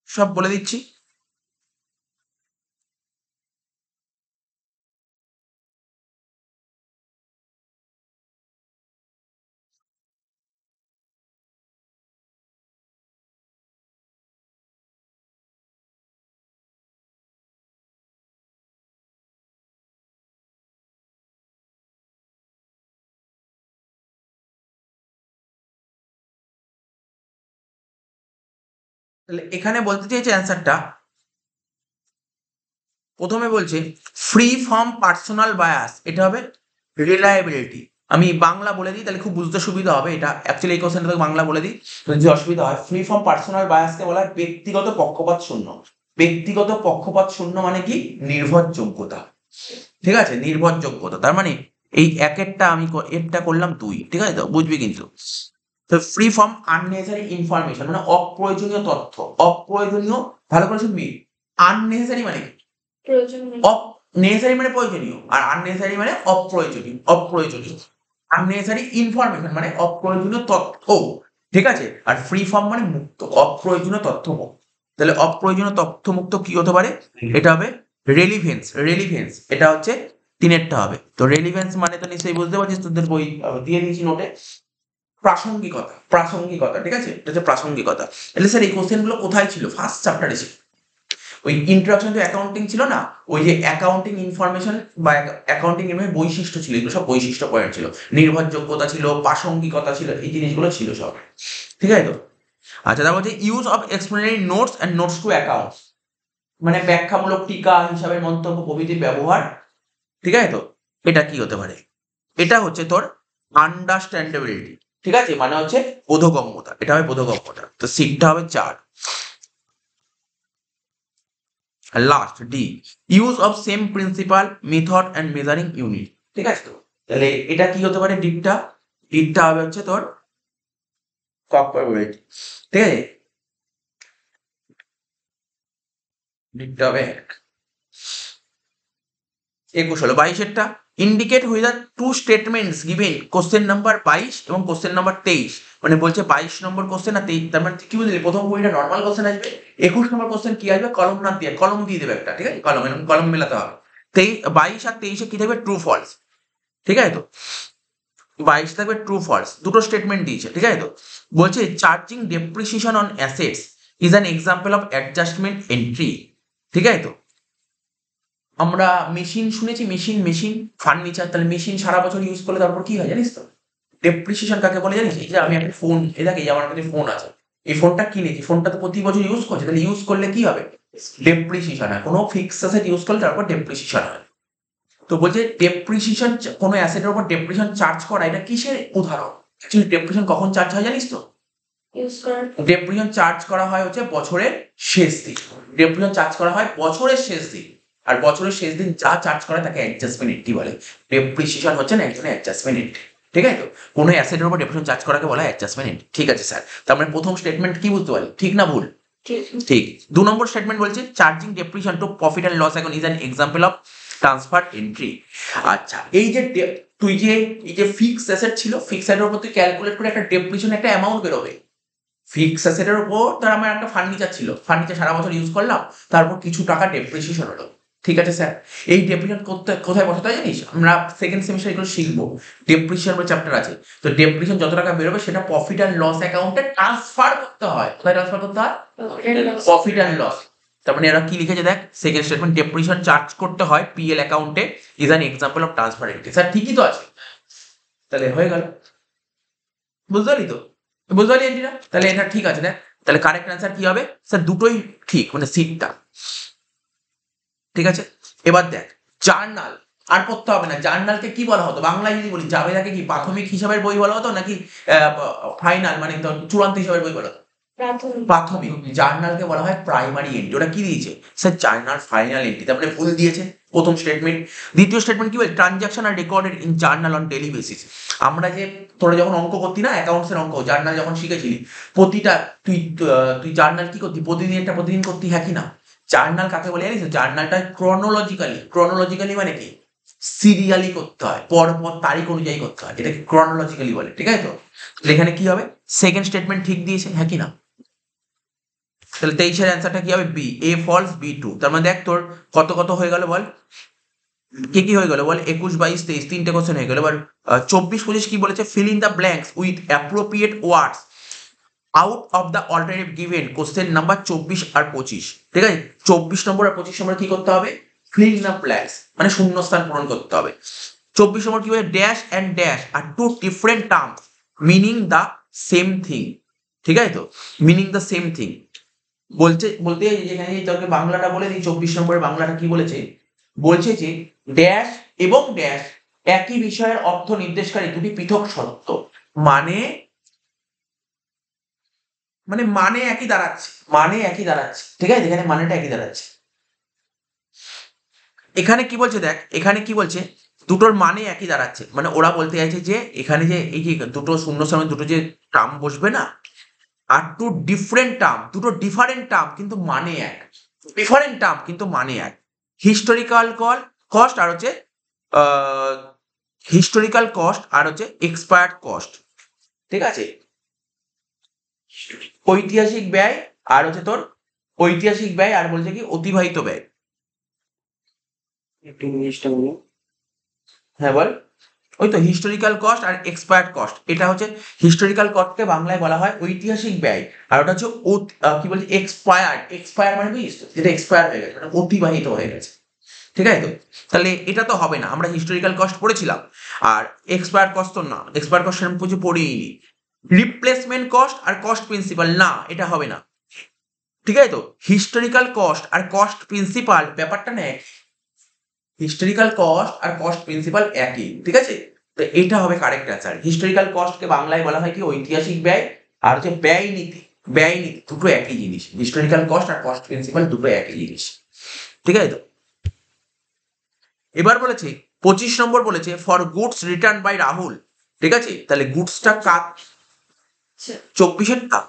সব বলে দিচ্ছি। তাহলে এখানে বলতে চাইছে অ্যান্সারটা, প্রথমে বলছে ফ্রি ফ্রম পার্সোনাল বায়াস, এটা হবে রিলায়েবিলিটি। আমি বাংলা বলে দিই তাহলে খুব বুঝতে সুবিধা হবে, এটা অ্যাকচুয়ালি এই কোশ্চেনটা তোকে বাংলা বলে দিই, যদি অসুবিধা হয়। ফ্রি ফ্রম পার্সোনাল বায়াসকে বলা হয় ব্যক্তিগত পক্ষপাত শূন্য। ব্যক্তিগত পক্ষপাত শূন্য মানে কি? নির্ভরযোগ্যতা, ঠিক আছে, নির্ভরযোগ্যতা। তার মানে এই একেরটা আমি এরটা করলাম 2, ঠিক আছে তো, বুঝবি কিন্তু। তো ফ্রি ফ্রম আননেসেসারি ইনফরমেশন মানে অপ্রয়োজনীয় তথ্য, অপ্রয়োজনীয়, ভালো করে শুনবি, আননেসেসারি মানে নেসেসারি মানে প্রয়োজনীয়, আর আননেসেসারি মানে অপ্রয়োজনীয়, অপ্রয়োজনীয়। আননেসেসারি ইনফরমেশন মানে অপ্রয়োজনীয় তথ্য, ঠিক আছে? আর ফ্রি ফর্ম মানে মুক্ত, অপ্রয়োজনীয় তথ্য মুক্ত। তাহলে অপ্রয়োজনীয় তথ্য মুক্ত কি হতে পারে? এটা হবে রেলিভেন্স, রেলিভেন্স এটা হচ্ছে 3-এরটা হবে। তো রেলিভেন্স মানে তো নিশ্চয়ই বুঝতে পারছিস, তোদের বই দিয়ে দিয়েছি নোটে। প্রাসঙ্গিকতা, প্রাসঙ্গিকতা, ঠিক আছে, এটা হচ্ছে প্রাসঙ্গিকতা। তাহলে স্যার এই কোশ্চেন গুলো কোথায় ছিল? ফার্স্ট চ্যাপ্টারে ছিল, ওই ইন্ট্রোডাকশন টু অ্যাকাউন্টিং ছিল না, ওই যে অ্যাকাউন্টিং ইনফরমেশন বা অ্যাকাউন্টিং এর বৈশিষ্ট্য ছিল, এগুলো সব বৈশিষ্ট্য পয়েন্ট ছিল, নির্ভরযোগ্যতা ছিল, প্রাসঙ্গিকতা ছিল, এই জিনিসগুলো ছিল সব, ঠিক আছে তো? আচ্ছা, তারপর হচ্ছে use of explanatory notes and notes to accounts মানে ব্যাখ্যামূলক টিকা, হিসাবের মন্তব্য প্রভৃতির ব্যবহার, ঠিক আছে তো? এটা কি হতে পারে? এটা হচ্ছে তোর আন্ডারস্ট্যান্ডেবিলিটি, ঠিক আছে, মানে হচ্ছে বোধগম্যতা, এটা হবে বোধগম্যতা। তো সিটটা হবে 4। Last D, use of same principle method and measuring unit. ঠিক আছে, তো তাহলে এটা কি হতে পারে? ডিটটা হবে হচ্ছে তোর কক প্রবাবিলিটি। ঠিক আছে, ডিটটা হবে 21 হলো। 22-এরটা, indicate whether two statements given question number 22 এবং কোশ্চেন নাম্বার 23, মানে বলছে 22 নম্বর কোশ্চেন আর 23, তার মানে কি বুঝলি? প্রথম কুড়িটা নর্মাল কোশ্চেন আসবে, 21 নম্বর কোশ্চেন কি আসবে? কলম না দিয়ে, কলম দিয়ে দেবে একটা, ঠিক আছে, কলম, এরকম কলম মেলাতে হবে। 22 আর 23-এ কি থাকবে? True false. ঠিক আছে, তো 22 থাকবে ট্রু ফলস, দুটো স্টেটমেন্ট দিয়েছে। ঠিক আছে, তো বলছে charging depreciation on assets is an example of adjustment entry. ঠিক আছে, তো আমরা মেশিন শুনেছি, মেশিন ফার্নিচার, তাহলে মেশিন সারা বছর ইউজ করলে তারপর কি হয় জানিস তো? ডেপ্রিসিয়েশন কাকে বলে জানিস? এই যে আমি একটা ফোন, এই দেখ, এই যে আমার কাছে ফোন আছে, এই ফোনটা কিনেছি, ফোনটা তো প্রতি বছর ইউজ করছে, তাহলে ইউজ করলে কি হবে? ডেপ্রিসিয়েশন হয়। কোনো ফিক্স অ্যাসেট ইউজ করলে তারপর ডেপ্রিসিয়েশন হয়। তো বলছে ডেপ্রিসিয়েশন, কোনো অ্যাসেটের উপর ডেপ্রিসিয়েশন চার্জ করা, এটা কিসের উদাহরণ? অ্যাকচুয়ালি ডেপ্রিসিয়েশন কখন চার্জ হয় জানিস তো? ডেপ্রিসিয়েশন চার্জ করা হয় হচ্ছে বছরের শেষ দিন। ডেপ্রিসিয়েশন চার্জ করা হয় বছরের শেষ দিন, আর বছরের শেষ দিন যা চার্জ করা তাকে অ্যাডজাস্টমেন্ট এন্ট্রি বলে। ডেপ্রিসিয়েশন হচ্ছে না একজনের অ্যাডজাস্টমেন্ট এন্ট্রি। ঠিক আছে, তো কোনো অ্যাসেটের উপর ডেপ্রিসিয়েশন চার্জ করাকে বলা হয় অ্যাডজাস্টমেন্ট এন্ট্রি। ঠিক আছে স্যার, তার মানে প্রথম স্টেটমেন্ট কি বুঝতে পারলি? ঠিক না ভুল? ঠিক। 2 নম্বর স্টেটমেন্ট বলছে charging depreciation to profit and loss account is an example of transfer entry. আচ্ছা, এই যে তুই যে এই যে ফিক্সড অ্যাসেট ছিল, ফিক্সড অ্যাসেটের উপর তুই ক্যালকুলেট করে একটা ডেপ্রিসিয়েশন একটা অ্যামাউন্ট বেরোবে। ফিক্সড অ্যাসেটের উপর ধর আমার একটা ফার্নিচার ছিল, ফার্নিচার সারা বছর ইউজ করলাম, তারপর কিছু টাকা ডেপ্রিসিয়েশন হলো। ঠিক আছে স্যার, এই ডেপ্রিসিয়েশন করতে কোথায় বসাতে হয় জানিস? আমরা সেকেন্ড সেমিস্টার এগুলো শিখবো, ডেপ্রিসিয়েশন বলে চ্যাপ্টার আছে। তো ডেপ্রিসিয়েশন যত টাকা বেরোবে সেটা প্রফিট অ্যান্ড লস অ্যাকাউন্টে ট্রান্সফার করতে হয়। কোথায় ট্রান্সফার করতে হয়? Profit and loss. তার মানে এরা কি লিখেছে দেখ, সেকেন্ড স্টেটমেন্ট, ডেপ্রিসিয়েশন চার্জ করতে হয় পিএল অ্যাকাউন্টে is an example of transfer entry. Sir ঠিকই তো আছে, তাহলে হয়ে গেল। বুঝতে পারলি তো? বুঝতে পারলি এন্ট্রিটা? তাহলে এটা ঠিক আছে দেখ, তাহলে কারেক্ট অ্যান্সার কি হবে? স্যার দুটোই ঠিক, মানে সিটটা। ঠিক আছে, এবার দেখ জার্নাল, আর পড়তে হবে না। জার্নালকে কি বলা হতো বাংলায় যদি বলি? জাবেদাকে কি প্রাথমিক হিসাবের বই বলা হতো নাকি ফাইনাল, মানে চূড়ান্ত হিসাবের বই বলা হতো? প্রাথমিক। জার্নালকে বলা হয় প্রাইমারি এন্ট্রি। ওটা কি দিয়েছে স্যার? জার্নাল ফাইনাল এন্ট্রি, তার মানে ভুল দিয়েছে প্রথম স্টেটমেন্ট। দ্বিতীয় স্টেটমেন্ট কি বলে? Transaction are recorded in journal on daily basis. আমরা যে তোরা যখন অঙ্ক করতি না, অ্যাকাউন্টসের অঙ্ক, জার্নাল যখন শিখেছিলি, প্রতিটা তুই জার্নাল কি করতি? প্রতিদিন করতি, হ্যাঁ কি না? জার্নাল কাকে বলে জানিস? জার্নালটা ক্রনোলজিক্যালি মানে কি? সিরিয়ালি করতে হয়, পর পর তারিখ অনুযায়ী করতে হয়, এটাকে ক্রনোলজিক্যালি বলে। ঠিক আছে, তো এখানে কি হবে? সেকেন্ড স্টেটমেন্ট ঠিক দিয়েছে, হ্যাঁ কি না? তাহলে 23-এর অ্যান্সারটা কি হবে? B, A false, B too. তার মানে দেখ তোর কত কত হয়ে গেল বল, কি হয়ে গেল বল? 21, 22, 23, তিনটে কোশ্চেন হয়ে গেল। এবার 24, 25 কি বলেছে? Fill in the blanks with appropriate words out of the alternative given question number 24 আর 25। ঠিক আছে, 24 নম্বর আর 25 নম্বর কি করতে হবে? ফিল ইন দ্য ব্ল্যাঙ্কস, মানে শূন্যস্থান পূরণ করতে হবে। 24 নম্বর কি হবে? Dash and dash are two different terms meaning the same thing. ঠিক আছে, তো মিনিং দ্য সেম থিং বলতে যেখানে তোকে বাংলাটা বলে দিই, 24 নম্বরের বাংলাটা কি বলেছে? বলছে যে ড্যাশ এবং ড্যাশ একই বিষয়ের অর্থ নির্দেশকারী দুটি পৃথক সত্য, মানে মানে একই দাঁড়াচ্ছে, ঠিক আছে, এখানে মানেটা একই দাঁড়াচ্ছে। এখানে কি বলছে দেখ, এখানে কি বলছে? দুটোর মানে একই দাঁড়াচ্ছে, মানে ওরা বলতে চাইছে যে এখানে যে এই যে দুটো শূন্য সময় দুটো যে টার্ম বসবে না, আর টু ডিফারেন্ট টার্ম, দুটো ডিফারেন্ট টার্ম কিন্তু মানে এক, ডিফারেন্ট টার্ম কিন্তু মানে এক। হিস্টোরিক্যাল কস্ট আর হচ্ছে হিস্টোরিক্যাল কস্ট আর হচ্ছে এক্সপায়ার্ড কস্ট। ঠিক আছে, ঐতিহাসিক ব্যয় আর হচ্ছে তোর ঐতিহাসিক ব্যয়, আর বলছে কি অতিবাহিত ব্যয়। একটু ইংলিশটা বলো। হ্যাঁ বল। ওই তো হিস্টোরিক্যাল কস্ট আর এক্সপায়ার্ড কস্ট, এটা হচ্ছে হিস্টোরিক্যাল কস্টকে বাংলায় বলা হয় ঐতিহাসিক ব্যয়, আর ওটা হচ্ছে কি বলছে? এক্সপায়ার মানে বুঝিস তো, যেটা এক্সপায়ার হয়ে গেছে, মানে অতিবাহিত হয়ে গেছে। ঠিক আছে, তো তাহলে এটা তো হবে না, আমরা হিস্টোরিক্যাল কস্ট পড়েছিলাম, আর এক্সপায়ার কস্ট তো না, এক্সপায়ার কস্ট সেরকম কিছু পড়িনি। রিপ্লেসমেন্ট কস্ট আর কস্ট প্রিন্সিপাল, না এটা হবে না। ঠিক আছে, তো হিস্টোরিক্যাল কস্ট আর কস্ট প্রিন্সিপাল ব্যাপারটা না একই, হিস্টোরিক্যাল কস্ট আর কস্ট প্রিন্সিপাল একই। ঠিক আছে, তো এটা হবে কারেক্ট অ্যান্সার। হিস্টোরিক্যাল কস্টকে বাংলায় বলা হয় কি ঐতিহাসিক ব্যয়, আর হচ্ছে ব্যয় নীতি। ব্যয় নীতি দুটো একই জিনিস, হিস্টোরিক্যাল কস্ট আর কস্ট প্রিন্সিপাল দুটো একই জিনিস, ঠিক আছে তো। এবার বলেছে 25 নম্বর বলেছে for goods return by Rahul, ঠিক আছে, তাহলে গুডসটা কার? 24-এরটা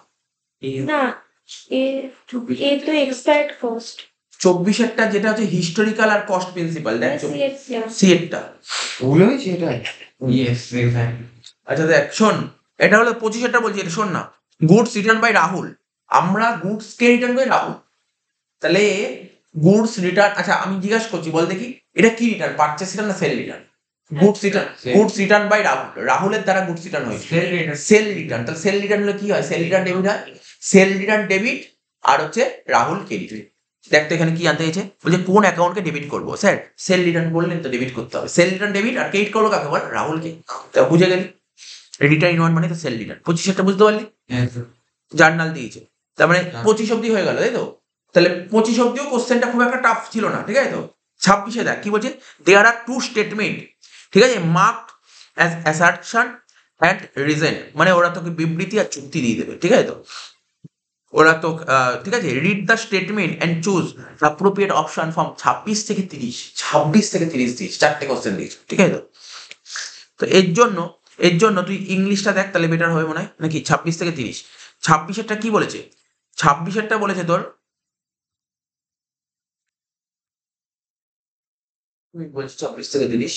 না, এ এ তো এক্সপায়ার্ড কস্ট। 24-এরটা যেটা হচ্ছে হিস্টোরিক্যাল আর কস্ট প্রিন্সিপাল, দেখ সি এরটা। ভুল হয়েছে এটা? Yes exactly. আচ্ছা দেখ শোন, এটা হলো 25-এরটা বলছি, এটা শোন না। গুডস রিটার্ন বাই রাহুল, আমরা গুডস কে রিটার্ন বাই রাহুল, তাহলে গুডস রিটার্ন, আচ্ছা আমি জিজ্ঞাসা করছি, বল দেখি এটা কি রিটার্ন, পারচেস রিটার্ন না sale return? Goods return by Rahul, রাহুলের দ্বারা গুডস রিটার্ন হয়েছে, সেল রিটার্ন। Sale return. তাহলে সেল রিটার্ন হলে কি হয়? সেল রিটার্ন ডেবিট হয়, সেল রিটার্ন ডেবিট, আর হচ্ছে রাহুল ক্রেডিট। দেখ তো এখানে কি জানতে চাইছে, বলছে কোন অ্যাকাউন্টকে ডেবিট করবো স্যার? সেল রিটার্ন বললেন তো ডেবিট করতে হবে, সেল রিটার্ন ডেবিট, আর ক্রেডিট করবো কাকে বল? রাহুলকে। তা বুঝে গেলি, রিটার্ন ওয়ান মানে তো সেল রিটার্ন। 25-এরটা বুঝতে পারলি? জার্নাল দিয়েছে, তার মানে 25 অব্দি হয়ে গেল, তাই তো? তাহলে 25 অব্দিও কোশ্চেনটা খুব একটা টাফ ছিল না, ঠিক আছে তো। 26-এ দেখ কি বলছে, দেয়ার আর টু স্টেটমেন্ট, ঠিক আছে, মার্কড অ্যাজ অ্যাসার্টশন অ্যান্ড রিজন, মানে ওরা তোকে বিবৃতি আর চুক্তি দিয়ে দেবে, ঠিক আছে তো। ওরা তো ঠিক আছে, read the statement and choose appropriate option from 26 থেকে 30, 26 থেকে 30 দিয়েছে, 4টে কোশ্চেন দিয়েছে, ঠিক আছে তো। তো এর জন্য তুই ইংলিশটা দেখ, তাহলে বেটার হবে মনে হয় নাকি। 26 থেকে 30, 26-এরটা কি বলেছে? 26-এরটা বলেছে তোর, বলছি 26 থেকে 30,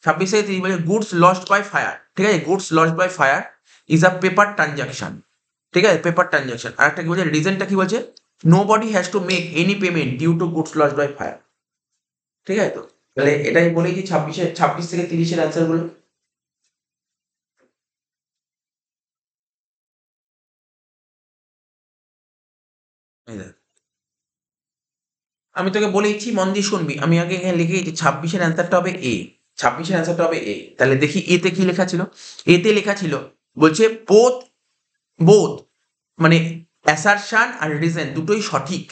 26 থেকে 30 বলছে গুডস লস্ট বাই ফায়ার, ঠিক আছে, goods lost by fire is a paper transaction, ঠিক আছে, পেপার ট্রানজাকশন। আর একটা কি বলছে, রিজনটা কি বলছে, nobody has to make any payment due to goods lost by fire, ঠিক আছে তো। তাহলে এটাই বলেই যে 26 থেকে 30-এর অ্যান্সার গুলো। এই দেখ, আমি তোকে বলেইছি, মন দিয়ে শুনবি, আমি আগে এখানে লিখে 26-এর অ্যান্সারটা হবে এ, 26-এর অ্যান্সারটা হবে এ। তাহলে দেখি এতে কি লেখা ছিল। এতে লেখা ছিল, বলছে বোথ বোথ মানে অ্যাসারশন আর রিজন দুটোই সঠিক,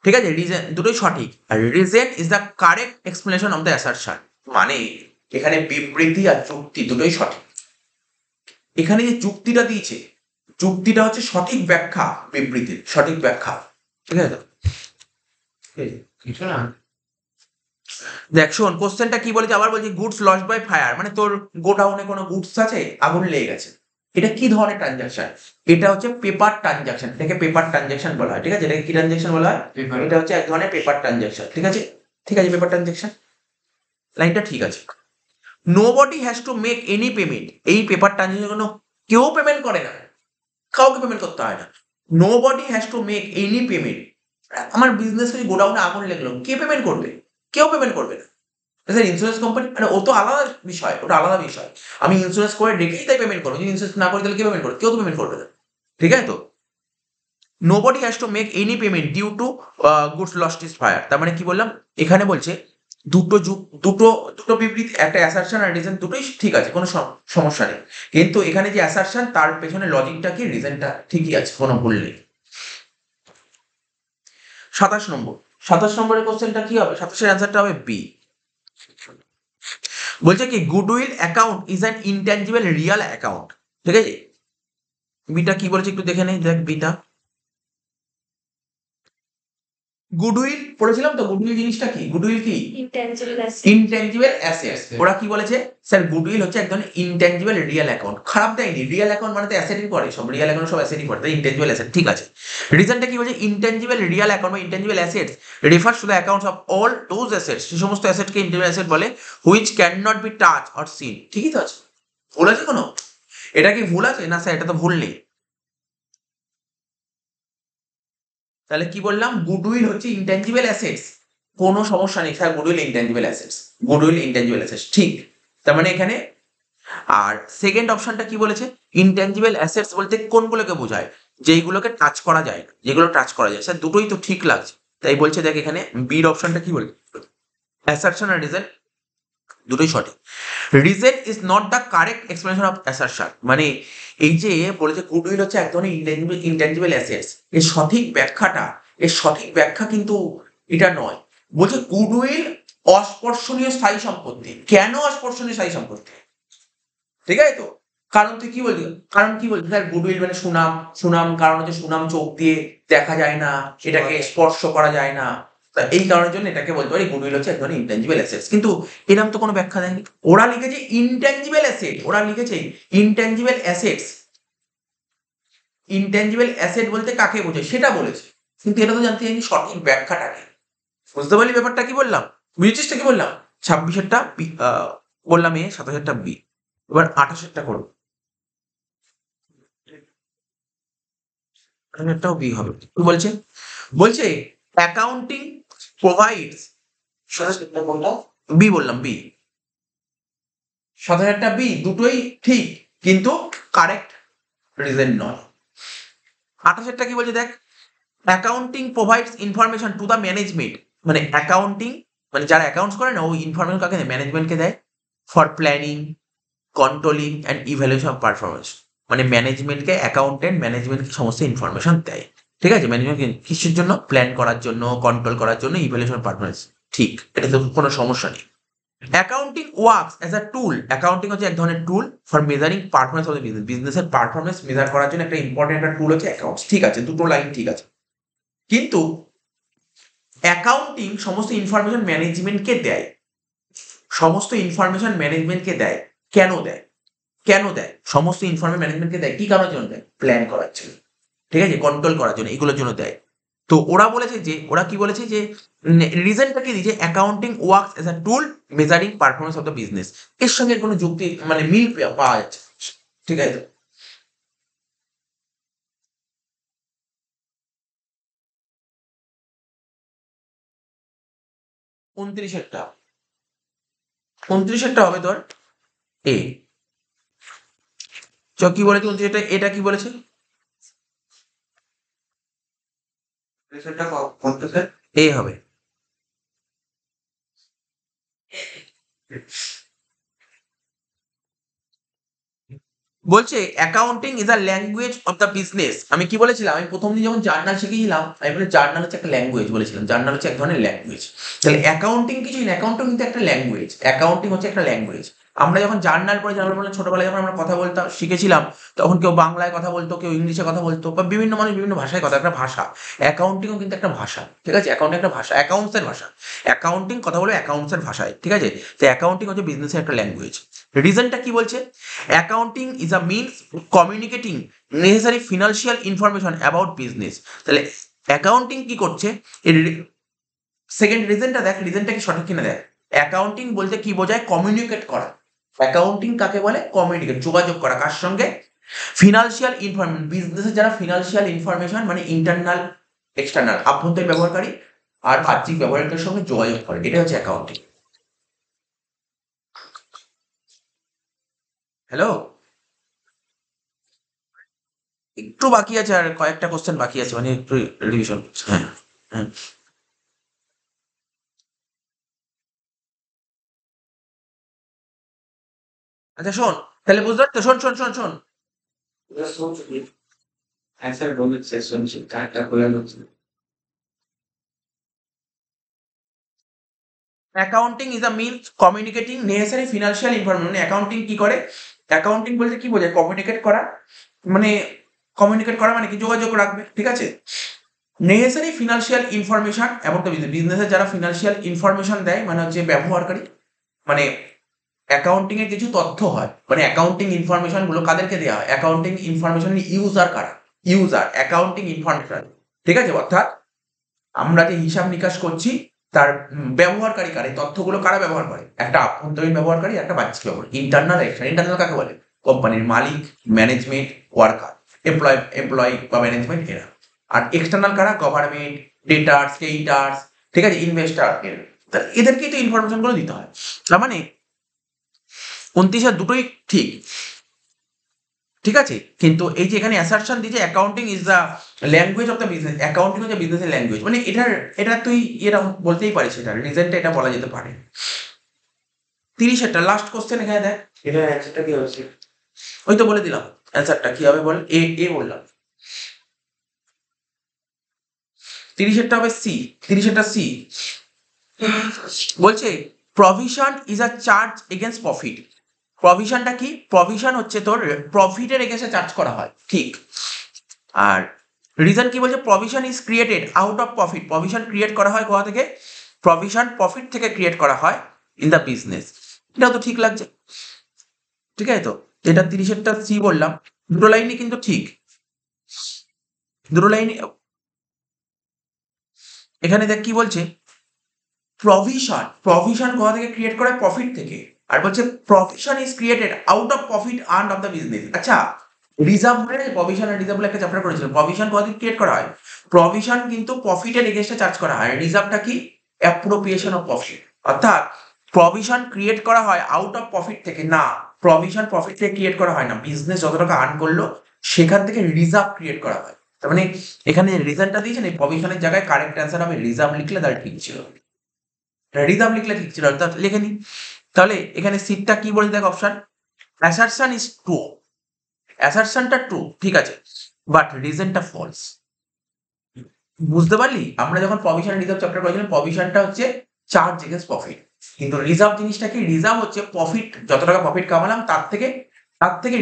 ঠিক আছে, রিজন দুটোই সঠিক, আর reason is the correct explanation of the assertion, মানে এখানে বিবৃতি আর যুক্তি দুটোই সঠিক। এখানে যে যুক্তিটা দিয়েছে, যুক্তিটা হচ্ছে সঠিক ব্যাখ্যা বিবৃতির, সঠিক ব্যাখ্যা, ঠিক আছে তো। কিছু না। দেখ শোন, কোশ্চেনটা কি বলেছে, আবার বলছি গুডস লস্ট বাই ফায়ার, মানে তোর গোডাউনে কোনো গুডস আছে, আগুন লেগে গেছে, এটা কি ধরনের ট্রানজাকশন? এটা হচ্ছে পেপার ট্রানজাকশন, এটাকে পেপার ট্রানজাকশন বলা হয়, ঠিক আছে। এটাকে কি ট্রানজাকশন বলা হয়? Paper. এটা হচ্ছে এক ধরনের পেপার ট্রানজাকশন, ঠিক আছে, ঠিক আছে, পেপার ট্রানজাকশন, লাইনটা ঠিক আছে। Nobody has to make any payment, এই পেপার ট্রানজাকশন কোনো কেউ পেমেন্ট করে না, কাউকে পেমেন্ট করতে হয় না। Nobody has to make any payment, আমার বিজনেস করে গোডাউনে আগুন লাগলো, কে পেমেন্ট করবে? কেউ পেমেন্ট করবে না। স্যার ইন্স্যুরেন্স কোম্পানি, মানে ও তো আলাদা বিষয়, ওটা আলাদা বিষয়, আমি ইন্স্যুরেন্স করে রেখেই তাই পেমেন্ট করবো, যদি ইন্স্যুরেন্স না করি তাহলে কে পেমেন্ট করবে? কেউ তো পেমেন্ট করবে না, ঠিক আছে তো। Nobody has to make any payment due to goods lost is fire, তার মানে কি বললাম, এখানে বলছে দুটো দুটো বিবৃতি, একটা অ্যাসারশন আর রিজন দুটোই ঠিক আছে, কোনো সমস্যা নেই, কিন্তু এখানে যে অ্যাসারশন তার পেছনে লজিকটা কি, রিজনটা ঠিকই আছে, কোনো ভুল নেই। 27 নম্বর, 27 নম্বরের কোশ্চেনটা কি হবে? 27-এর অ্যান্সারটা হবে বি। বলছে কি goodwill account is an intangible Real account, ঠিক আছে। বিটা কি বলেছে একটু দেখে নেই, দেখ বিটা, গুডউইল পড়েছিলাম তো, গুডউইল জিনিসটা কি? গুডউইল কি? Intangible assets. ওরা কি বলেছে, স্যার গুডউইল হচ্ছে এক ধরনের ইনট্যাঞ্জিবল রিয়েল অ্যাকাউন্ট, খারাপ দেয়নি, রিয়েল অ্যাকাউন্ট মানে তো অ্যাসেটই পড়ে, সব রিয়েল অ্যাকাউন্ট সব অ্যাসেটই পড়ে, তাই ইনট্যাঞ্জিবল অ্যাসেট, ঠিক আছে। রিজনটা কি বলছে, ইনট্যাঞ্জিবল রিয়েল অ্যাকাউন্ট বা intangible assets refers to the accounts of all those assets, সেই সমস্ত অ্যাসেটকে ইনট্যাঞ্জিবল অ্যাসেট বলে, which can not be touch or seen, ঠিকই তো আছে, ভুল আছে কোনো? এটা কি ভুল আছে? না স্যার এটা তো ভুল নেই। তাহলে কি বললাম, গুডউইল হচ্ছে ইনট্যাঞ্জিবল অ্যাসেটস, কোনো সমস্যা নেই sir, goodwill intangible assets, goodwill intangible assets, ঠিক। তার মানে এখানে, আর সেকেন্ড অপশনটা কি বলেছে, ইনট্যাঞ্জিবল অ্যাসেটস বলতে কোনগুলোকে বোঝায়? যেইগুলোকে টাচ করা যায় না, যেগুলো টাচ করা যায়, স্যার দুটোই তো ঠিক লাগছে, তাই বলছে দেখ এখানে বির অপশনটা কি বলে, অ্যাসারশন আর রিজন দুটোই সঠিক। Reason is not the correct explanation of assertion, মানে এই যে বলেছে গুডউইল হচ্ছে এক ধরনের ইনট্যাঞ্জিবল অ্যাসেটস, এর সঠিক ব্যাখ্যাটা, এর সঠিক ব্যাখ্যা কিন্তু এটা নয়। বলছে গুডউইল অস্পর্শনীয় স্থায়ী সম্পত্তি। কেন অস্পর্শনীয় স্থায়ী সম্পত্তি? ঠিক আছে তো, কারণ তুই কি বললি, কারণ কি বললি স্যার, গুডউইল মানে সুনাম, সুনাম কারণ হচ্ছে সুনাম চোখ দিয়ে দেখা যায় না, এটাকে স্পর্শ করা যায় না, তা এই কারণের জন্য এটাকে বলতে পারি গুডউইল হচ্ছে এক ধরনের ইনট্যাঞ্জিবল অ্যাসেটস। কিন্তু এরকম তো কোনো ব্যাখ্যা দেয়নি, ওরা লিখেছে ইনট্যাঞ্জিবল অ্যাসেট, ওরা লিখেছে ইনট্যাঞ্জিবল অ্যাসেটস। ইনট্যাঞ্জিবল অ্যাসেট বলতে কাকে বোঝায় সেটা বলেছে, কিন্তু এটা তো জানতে চাইনি সঠিক ব্যাখ্যাটা কি। বুঝতে পারলি ব্যাপারটা কি বললাম, বুঝেছিসটা কি বললাম? 26-এরটা বললাম এ, 27-এরটা বি, এবার 28-এরটা করবো, 28-এরটাও বি হবে। কি বলছে? বলছে অ্যাকাউন্টিং প্রোভাইডস, বি বললাম বি, 27-এরটা বি, দুটোই ঠিক কিন্তু কারেক্ট রিজন নয়। 28-এরটা কি বলছে দেখ, accounting provides information to the management, মানে অ্যাকাউন্টিং মানে যারা অ্যাকাউন্টস করে না, ওই ইনফরমেশন কাকে দেয়? ম্যানেজমেন্টকে দেয়, for planning, controlling and evaluation of performance. মানে ম্যানেজমেন্টকে, অ্যাকাউন্টেন্ট ম্যানেজমেন্টকে সমস্ত ইনফরমেশন দেয়, ঠিক আছে? ম্যানেজমেন্ট কিসের জন্য? প্ল্যান করার জন্য, কন্ট্রোল করার জন্য, ইভ্যালুয়েশন পারফরমেন্স, ঠিক, এটা তো কোনো সমস্যা নেই। Accounting works as a tool, accounting হচ্ছে এক ধরনের tool for measuring performance of the business, বিজনেসের পারফরমেন্স মেজার করার জন্য একটা ইম্পর্টেন্ট একটা টুল হচ্ছে অ্যাকাউন্টস, ঠিক আছে, দুটো লাইন ঠিক আছে। কিন্তু অ্যাকাউন্টিং সমস্ত ইনফরমেশন ম্যানেজমেন্টকে দেয়, সমস্ত ইনফরমেশন ম্যানেজমেন্টকে দেয়, কেন দেয়? কেন দেয় সমস্ত ইনফরমেশন ম্যানেজমেন্টকে দেয়? কি কারণের জন্য দেয়? প্ল্যান করার জন্য, ঠিক আছে, কন্ট্রোল করার জন্য, এগুলোর জন্য দেয়। তো ওরা বলেছে যে, ওরা কি বলেছে যে রিজনটা কি দিয়েছে, accounting works as a tool measuring performance of the business, এর সঙ্গে কোনো যুক্তি মানে মিল পাওয়া যাচ্ছে, ঠিক আছে? 29-এরটা, 29-এরটা হবে তোর এ। চ কি বলেছে 29-এরটা, এটা কি বলেছে? এ হবে। বলছে accounting is a language of the business. আমি কি বলেছিলাম, আমি প্রথম দিন যখন জার্নাল শিখেছিলাম আমি বলে জার্নাল হচ্ছে একটা ল্যাঙ্গুয়েজ, বলেছিলাম জার্নাল হচ্ছে এক ধরনের ল্যাঙ্গুয়েজ। তাহলে অ্যাকাউন্টিং কিছুই না, অ্যাকাউন্টিং কিন্তু একটা ল্যাঙ্গুয়েজ, অ্যাকাউন্টিং হচ্ছে একটা ল্যাঙ্গুয়েজ। আমরা যখন জার্নাল পড়ে, জার্নাল পড়ে ছোটবেলায় যখন আমরা কথা বলতাম শিখেছিলাম, তখন কেউ বাংলায় কথা বলতো, কেউ ইংলিশে কথা বলতো, বা বিভিন্ন মানুষ বিভিন্ন ভাষায় কথা, একটা ভাষা। অ্যাকাউন্টিংও কিন্তু একটা ভাষা, ঠিক আছে, অ্যাকাউন্টিং একটা ভাষা, অ্যাকাউন্টসের ভাষা, অ্যাকাউন্টিং কথা বলে অ্যাকাউন্টসের ভাষায়, ঠিক আছে। তো অ্যাকাউন্টিং হচ্ছে বিজনেসের একটা ল্যাঙ্গুয়েজ। রিজনটা কি বলছে, accounting is a means communicating necessary financial information about business. তাহলে অ্যাকাউন্টিং কি করছে, সেকেন্ড রিজনটা দেখ, রিজনটা কি সঠিক কিনা দেখ। অ্যাকাউন্টিং বলতে কি বোঝায়? কমিউনিকেট করা। অ্যাকাউন্টিং কাকে বলে? কমিউনিকেট, যোগাযোগ করা, কার সঙ্গে? ফিনান্সিয়াল ইনফরমেশন, বিজনেসের যারা ফিনান্সিয়াল ইনফরমেশন মানে ইন্টারনাল এক্সটার্নাল, আভ্যন্তরীণ ব্যবহারকারী আর বাহ্যিক ব্যবহারকারীর সঙ্গে যোগাযোগ করে, এটা হচ্ছে অ্যাকাউন্টিং। হ্যালো, একটু বাকি আছে, আর কয়েকটা কোশ্চেন বাকি আছে, মানে একটু রিভিশন। হ্যাঁ, হ্যাঁ। আচ্ছা শোন, তাহলে বুঝতে পারছো, শোন শোন শোন শোন, অ্যান্সার বলেছে, শুনছি কার্ডটা খুলে নিচ্ছি। Accounting is a means communicating necessary financial information, মানে অ্যাকাউন্টিং কি করে? অ্যাকাউন্টিং বলতে কি বোঝায়? কমিউনিকেট করা, মানে কমিউনিকেট করা মানে কি? যোগাযোগ রাখবে, ঠিক আছে। নেসেসারি ফিনান্সিয়াল ইনফরমেশন এবং বিজনেসের যারা ফিনান্সিয়াল ইনফরমেশন দেয় মানে হচ্ছে ব্যবহারকারী, মানে অ্যাকাউন্টিং এর কিছু তথ্য হয়, মানে অ্যাকাউন্টিং ইনফরমেশন গুলো কাদেরকে দেওয়া হয়? অ্যাকাউন্টিং ইনফরমেশন ইউজার কারা? ইউজার, অ্যাকাউন্টিং ইনফরমেশন, ঠিক আছে, অর্থাৎ আমরা যে হিসাব নিকাশ করছি তার ব্যবহারকারী কারা, এই তথ্যগুলো কারা ব্যবহার করে? একটা আভ্যন্তরীণ ব্যবহারকারী, একটা বাহ্যিক ব্যবহার, ইন্টারনাল এক্সটার্নাল। ইন্টারনাল কাকে বলে? কোম্পানির মালিক, ম্যানেজমেন্ট, ওয়ার্কার, এমপ্লয় বা ম্যানেজমেন্ট এরা। আর এক্সটার্নাল কারা? গভর্নমেন্ট, ডেটার্স, ক্রেডিটার্স, ঠিক আছে, ইনভেস্টার এরা। তা এদেরকেই তো ইনফরমেশন গুলো দিতে হয়। তার মানে 29 দুটোই ঠিক, ঠিক আছে। কিন্তু এই যে এখানে অ্যাসারশন দিয়েছে accounting is the language of the business, accounting হচ্ছে বিজনেসের ল্যাঙ্গুয়েজ, মানে এটা তুই এটা বলতেই পারিস, এটা রিজনটা এটা বলা যেতে পারে। 30-এরটা লাস্ট কোশ্চেন এখানে দেখ, এটা অ্যান্সারটা কি হচ্ছে? ওই তো বলে দিলাম অ্যান্সারটা কি হবে, বল। এ এ বললাম। 30-এরটা হবে সি, 30-এরটা সি। বলছে provision is a charge against profit. প্রভিশনটা কি? প্রভিশন হচ্ছে তোর প্রফিটের এগেনস্টে চার্জ করা হয়, ঠিক। আর রিজন কি বলছে? Provision is created out of profit. Provision create করা হয় কোথা থেকে? প্রভিশন প্রফিট থেকে ক্রিয়েট করা হয় ইন দ্য বিজনেস। এটাও তো ঠিক লাগছে, ঠিক আছে? তো এটা 30-এরটা সি বললাম, দুটো লাইনই কিন্তু ঠিক, দুটো লাইন। এখানে দেখ কি বলছে, প্রভিশন, প্রভিশন কোথা থেকে ক্রিয়েট করে? প্রফিট থেকে। আর বলছে provision is created out of profit earned of the business. আচ্ছা, রিজার্ভ মানে প্রভিশন আর রিজার্ভ বলে একটা চ্যাপ্টার করেছিল। প্রভিশন কোথা থেকে ক্রিয়েট করা হয়? প্রভিশন কিন্তু প্রফিটের এগেইনস্টে চার্জ করা হয়। রিজার্ভটা কি? Appropriation of profit. অর্থাৎ প্রভিশন ক্রিয়েট করা হয় আউট অফ প্রফিট থেকে না, প্রভিশন প্রফিট থেকে ক্রিয়েট করা হয় না। বিজনেস যত টাকা আর্ন করলো সেখান থেকে রিজার্ভ ক্রিয়েট করা হয়। তার মানে এখানে রিজনটা দিয়েছেন, এই প্রভিশনের জায়গায় কারেক্ট অ্যান্সার হবে রিজার্ভ লিখলে তার ঠিক ছিল, রিজার্ভ লিখলে ঠিক ছিল, অর্থাৎ লিখে নি। তাহলে এখানে সিটটা কি বলে দেখ, অপশন অ্যাসারশন ইজ ট্রু, অ্যাসারশনটা ট্রু, ঠিক আছে, বাট রিজনটা ফলস। বুঝতে পারলি? আমরা যখন প্রভিশন রিজার্ভ চ্যাপ্টার করেছিলাম, প্রভিশনটা হচ্ছে চার্জ এগেন্স্ট প্রফিট, কিন্তু রিজার্ভ জিনিসটা কি? রিজার্ভ হচ্ছে প্রফিট, যত টাকা প্রফিট কামালাম তার থেকে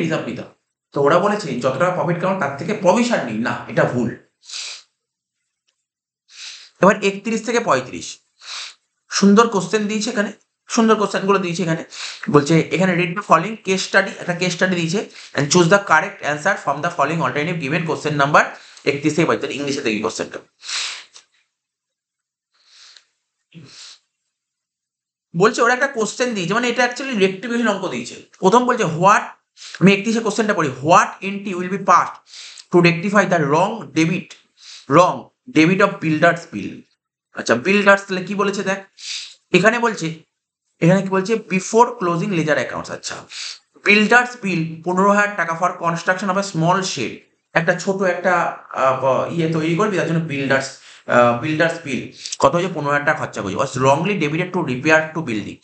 রিজার্ভ নিতাম। তো ওরা বলেছে যত টাকা প্রফিট কামালাম তার থেকে প্রভিশন নিই না, এটা ভুল। এবার 31 থেকে 35 সুন্দর কোশ্চেন দিয়েছে এখানে, সুন্দর কোশ্চেন গুলো দিয়েছে এখানে। বলছে এখানে read the following case study, একটা কেস স্টাডি দিয়েছে, and choose the correct answer from the following alternative given. Question number 31 থেকে 35, ইংলিশে দেখি কোশ্চেনটা। বলছে ওরা একটা কোশ্চেন দিয়েছে, মানে এটা অ্যাকচুয়ালি রেক্টিফিকেশন অঙ্ক দিয়েছে। প্রথম বলছে হোয়াট, আমি 31 কোশ্চেনটা পড়ি, what entry will be passed to rectify the wrong debit of builders bill. আচ্ছা, বিল্ডার্স তাহলে কি বলেছে দেখ, এখানে বলছে, এখানে কি বলছে? Before closing ledger accounts. আচ্ছা, বিল্ডার্স বিল 15,000 টাকা for construction of a small shed. একটা ছোট একটা ইয়ে তৈরি করবি, তার জন্য বিল্ডার্স বিল কত হয়েছে? 15,000 টাকা খরচা করছে। Was wrongly debited to repair to building.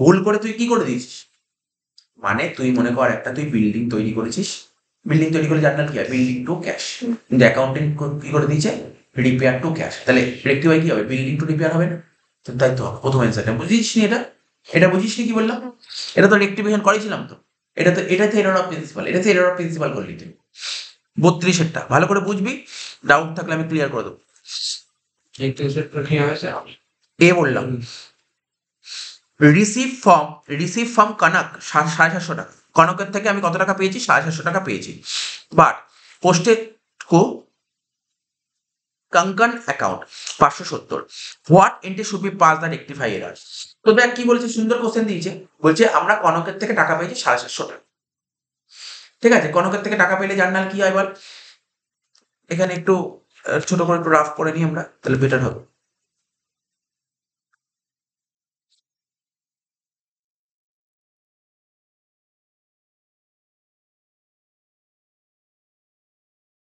ভুল করে তুই কি করে দিয়েছিস? মানে তুই মনে কর একটা তুই বিল্ডিং তৈরি করেছিস, বিল্ডিং তৈরি করে জার্নাল কি হয়? বিল্ডিং টু ক্যাশ, কিন্তু অ্যাকাউন্টেন্ট কি করে দিয়েছে? Repair to cash. তাহলে রেক্টিফাই কি হবে? বিল্ডিং টু রিপেয়ার হবে না? তো তাই তো হবে প্রথম অ্যান্সারটা। বুঝিস নি এটা? এটা বুঝিস নি কি বললাম? এটা তো রেক্টিফিকেশন করেছিলাম তো। এটাতে এরর অফ প্রিন্সিপাল, এটাতে এরর অফ প্রিন্সিপাল করলি তুই। 32-এরটা ভালো করে বুঝবি, ডাউট থাকলে আমি ক্লিয়ার করে দেবো। 31 কি হয়েছে? এ বললাম রিসিভ ফ্রম কনক 750 টাকা। কনকের থেকে আমি কত টাকা পেয়েছি? 750 টাকা পেয়েছি। বাট পোস্টে কো Kankan account 570। What entry should be pass the rectify error? তো দেখ কি বলেছে, সুন্দর কোশ্চেন দিয়েছে। বলছে আমরা কনকের থেকে টাকা পেয়েছি 750 টাকা, ঠিক আছে। কনকের থেকে টাকা পেলে জার্নাল কি হয় বল? এখানে একটু ছোট করে একটু রাফ করে নিই আমরা, তাহলে বেটার হবে।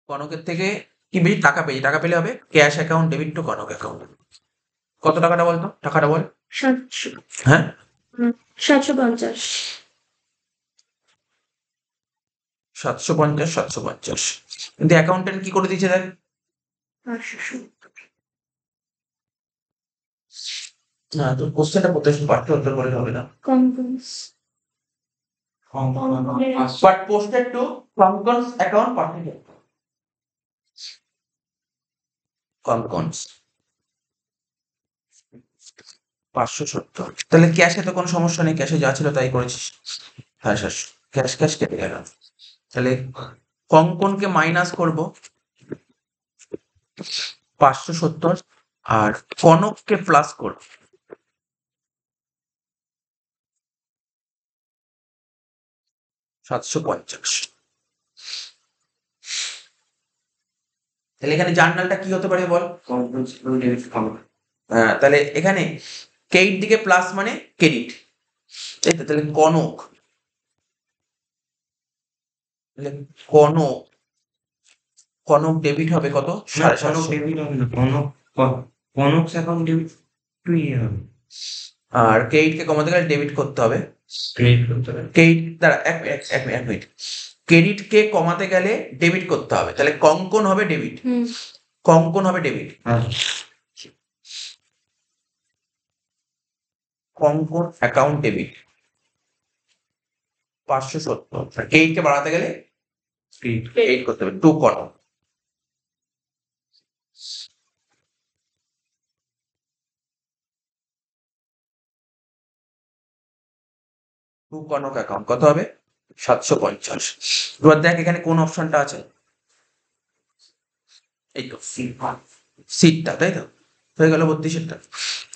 কনকের থেকে কি বেশি টাকা পেয়েছি, টাকা পেলে হবে cash account debit two Kanak account. কত টাকাটা বলতো? টাকাটা বল। 700, হ্যাঁ, 750, 750। কিন্তু অ্যাকাউন্টেন্ট কি করে দিয়েছে দেখ, 570, না তোর কোশ্চেনটা প্রত্যেক পাঠ্য উত্তর করে হবে না। কম্পোজ, but posted to Kankan's account পাঠিয়ে কনকনস 570। তাহলে ক্যাশে তো কোনো সমস্যা নেই, ক্যাশে যা ছিল তাই করেছিস। হ্যাঁ, ক্যাশ কেটে গেল। তাহলে কঙ্কনকে মাইনাস করব 570, আর কনককে প্লাস করব 750। তাহলে এখানে জার্নালটা কি হতে পারে বল? হ্যাঁ, তাহলে এখানে ক্রেডিট দিকে প্লাস মানে ক্রেডিট, তাই তো। তাহলে কনক, তাহলে কনক কনক ডেবিট হবে কত? 750। আর ক্রেডিটকে কমাতে গেলে ডেবিট করতে হবে। ক্রেডিট দাঁড়া, এক মিনিট। ক্রেডিটকে কমাতে গেলে ডেবিট করতে হবে, তাহলে কঙ্কন হবে ডেবিট, কঙ্কন হবে ডেবিট। কঙ্কর অ্যাকাউন্ট ডেবিট 570, 8 কে বাড়াতে গেলে 8 করতে হবে, 2 কনক। কনক অ্যাকাউন্ট কত হবে? 750। এবার দেখ এখানে কোন অপশনটা আছে, এই তো সিটটা, তাই তো হয়ে গেল 32-এরটা।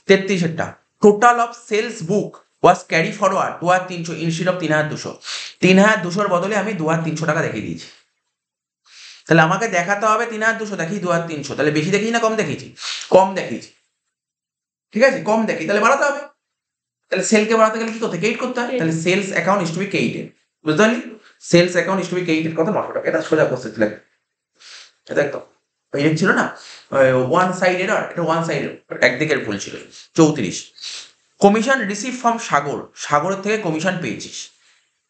33-এরটা, total of sales book was carry forward 2300 instead of 3200। 3200-র বদলে আমি 2300 টাকা দেখিয়ে দিয়েছি। তাহলে আমাকে দেখাতে হবে 3200, দেখি 2300, তাহলে বেশি দেখিয়েছি না কম দেখিয়েছি? কম দেখিয়েছি, ঠিক আছে, কম দেখি, তাহলে বাড়াতে হবে। তাহলে সেলকে বাড়াতে গেলে কি করতে, কেইট করতে হয়। তাহলে sales account is to be credited, বুঝতে পারলি? Sales account is to be credited কত? 900 টাকা। এটা সোজা করতে ছিল, এটা একদম এই ছিল না, ওয়ান সাইড এরর, এটা ওয়ান সাইড একদিকের ভুল ছিল। 34, কমিশন রিসিভ ফ্রম সাগর, সাগরের থেকে কমিশন পেয়েছিস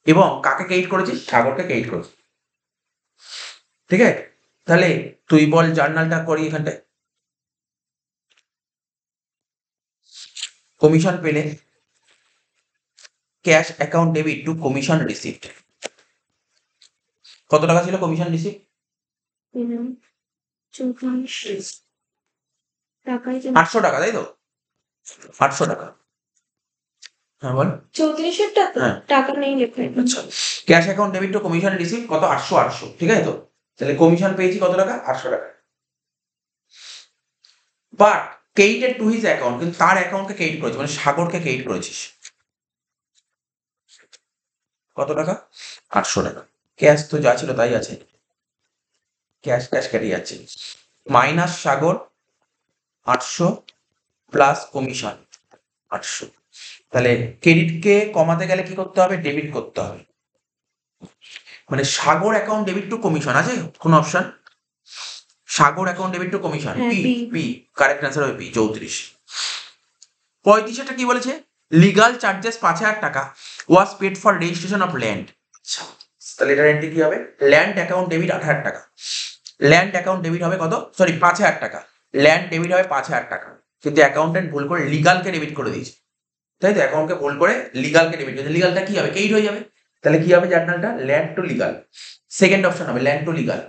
এবং কাকে কেইট করেছিস? সাগরকে কেইট করেছিস, ঠিক আছে। তাহলে তুই বল জার্নালটা করি এখানটায়। কমিশন পেলে cash account debit to commission receipt, কত টাকা ছিল কমিশন রিসিপ্ট? 800 টাকা, তাই তো? 800 টাকা, হ্যাঁ বল। 34-এরটা তো হ্যাঁ। টাকা নেই লেখা। আচ্ছা, cash account debit to commission receipt কত? 800, ঠিক আছে তো? তাহলে কমিশন পেয়েছি কত টাকা? 800 টাকা। বাট কেইটেড টু হিজ অ্যাকাউন্ট, কিন্তু তার অ্যাকাউন্টকে কেইট করেছে, মানে সাগরকে কেইট করেছিস কত টাকা? 800 টাকা। ক্যাশ তো যা ছিল তাই আছে, ক্যাশ ক্যাশ কেটে যাচ্ছে, মাইনাস সাগর 800 প্লাস কমিশন 800। তাহলে ক্রেডিটকে কমাতে গেলে কি করতে হবে? ডেবিট করতে হবে। মানে Sagar account debit to commission আছে কোন অপশন? Sagar account debit to commission, হ্যাঁ, P P। P correct answer হবে পি। 34। 35-টা কি বলেছে? লিগাল চার্জেস 5000 টাকা was paid for registration of land. আচ্ছা, তাহলে এটার এন্ট্রি কি হবে? ল্যান্ড অ্যাকাউন্ট ডেবিট 8000 টাকা, ল্যান্ড অ্যাকাউন্ট ডেবিট হবে কত? সরি 5000 টাকা, ল্যান্ড ডেবিট হবে 5000 টাকা, কিন্তু অ্যাকাউন্টেন্ট ভুল করে লিগালকে ডেবিট করে দিয়েছে, তাই তো? অ্যাকাউন্টকে ভুল করে লিগালকে ডেবিট করেছে, লিগালটা কি হবে? কেইট হয়ে যাবে। তাহলে কি হবে জার্নালটা? Land to legal, second option হবে land to legal,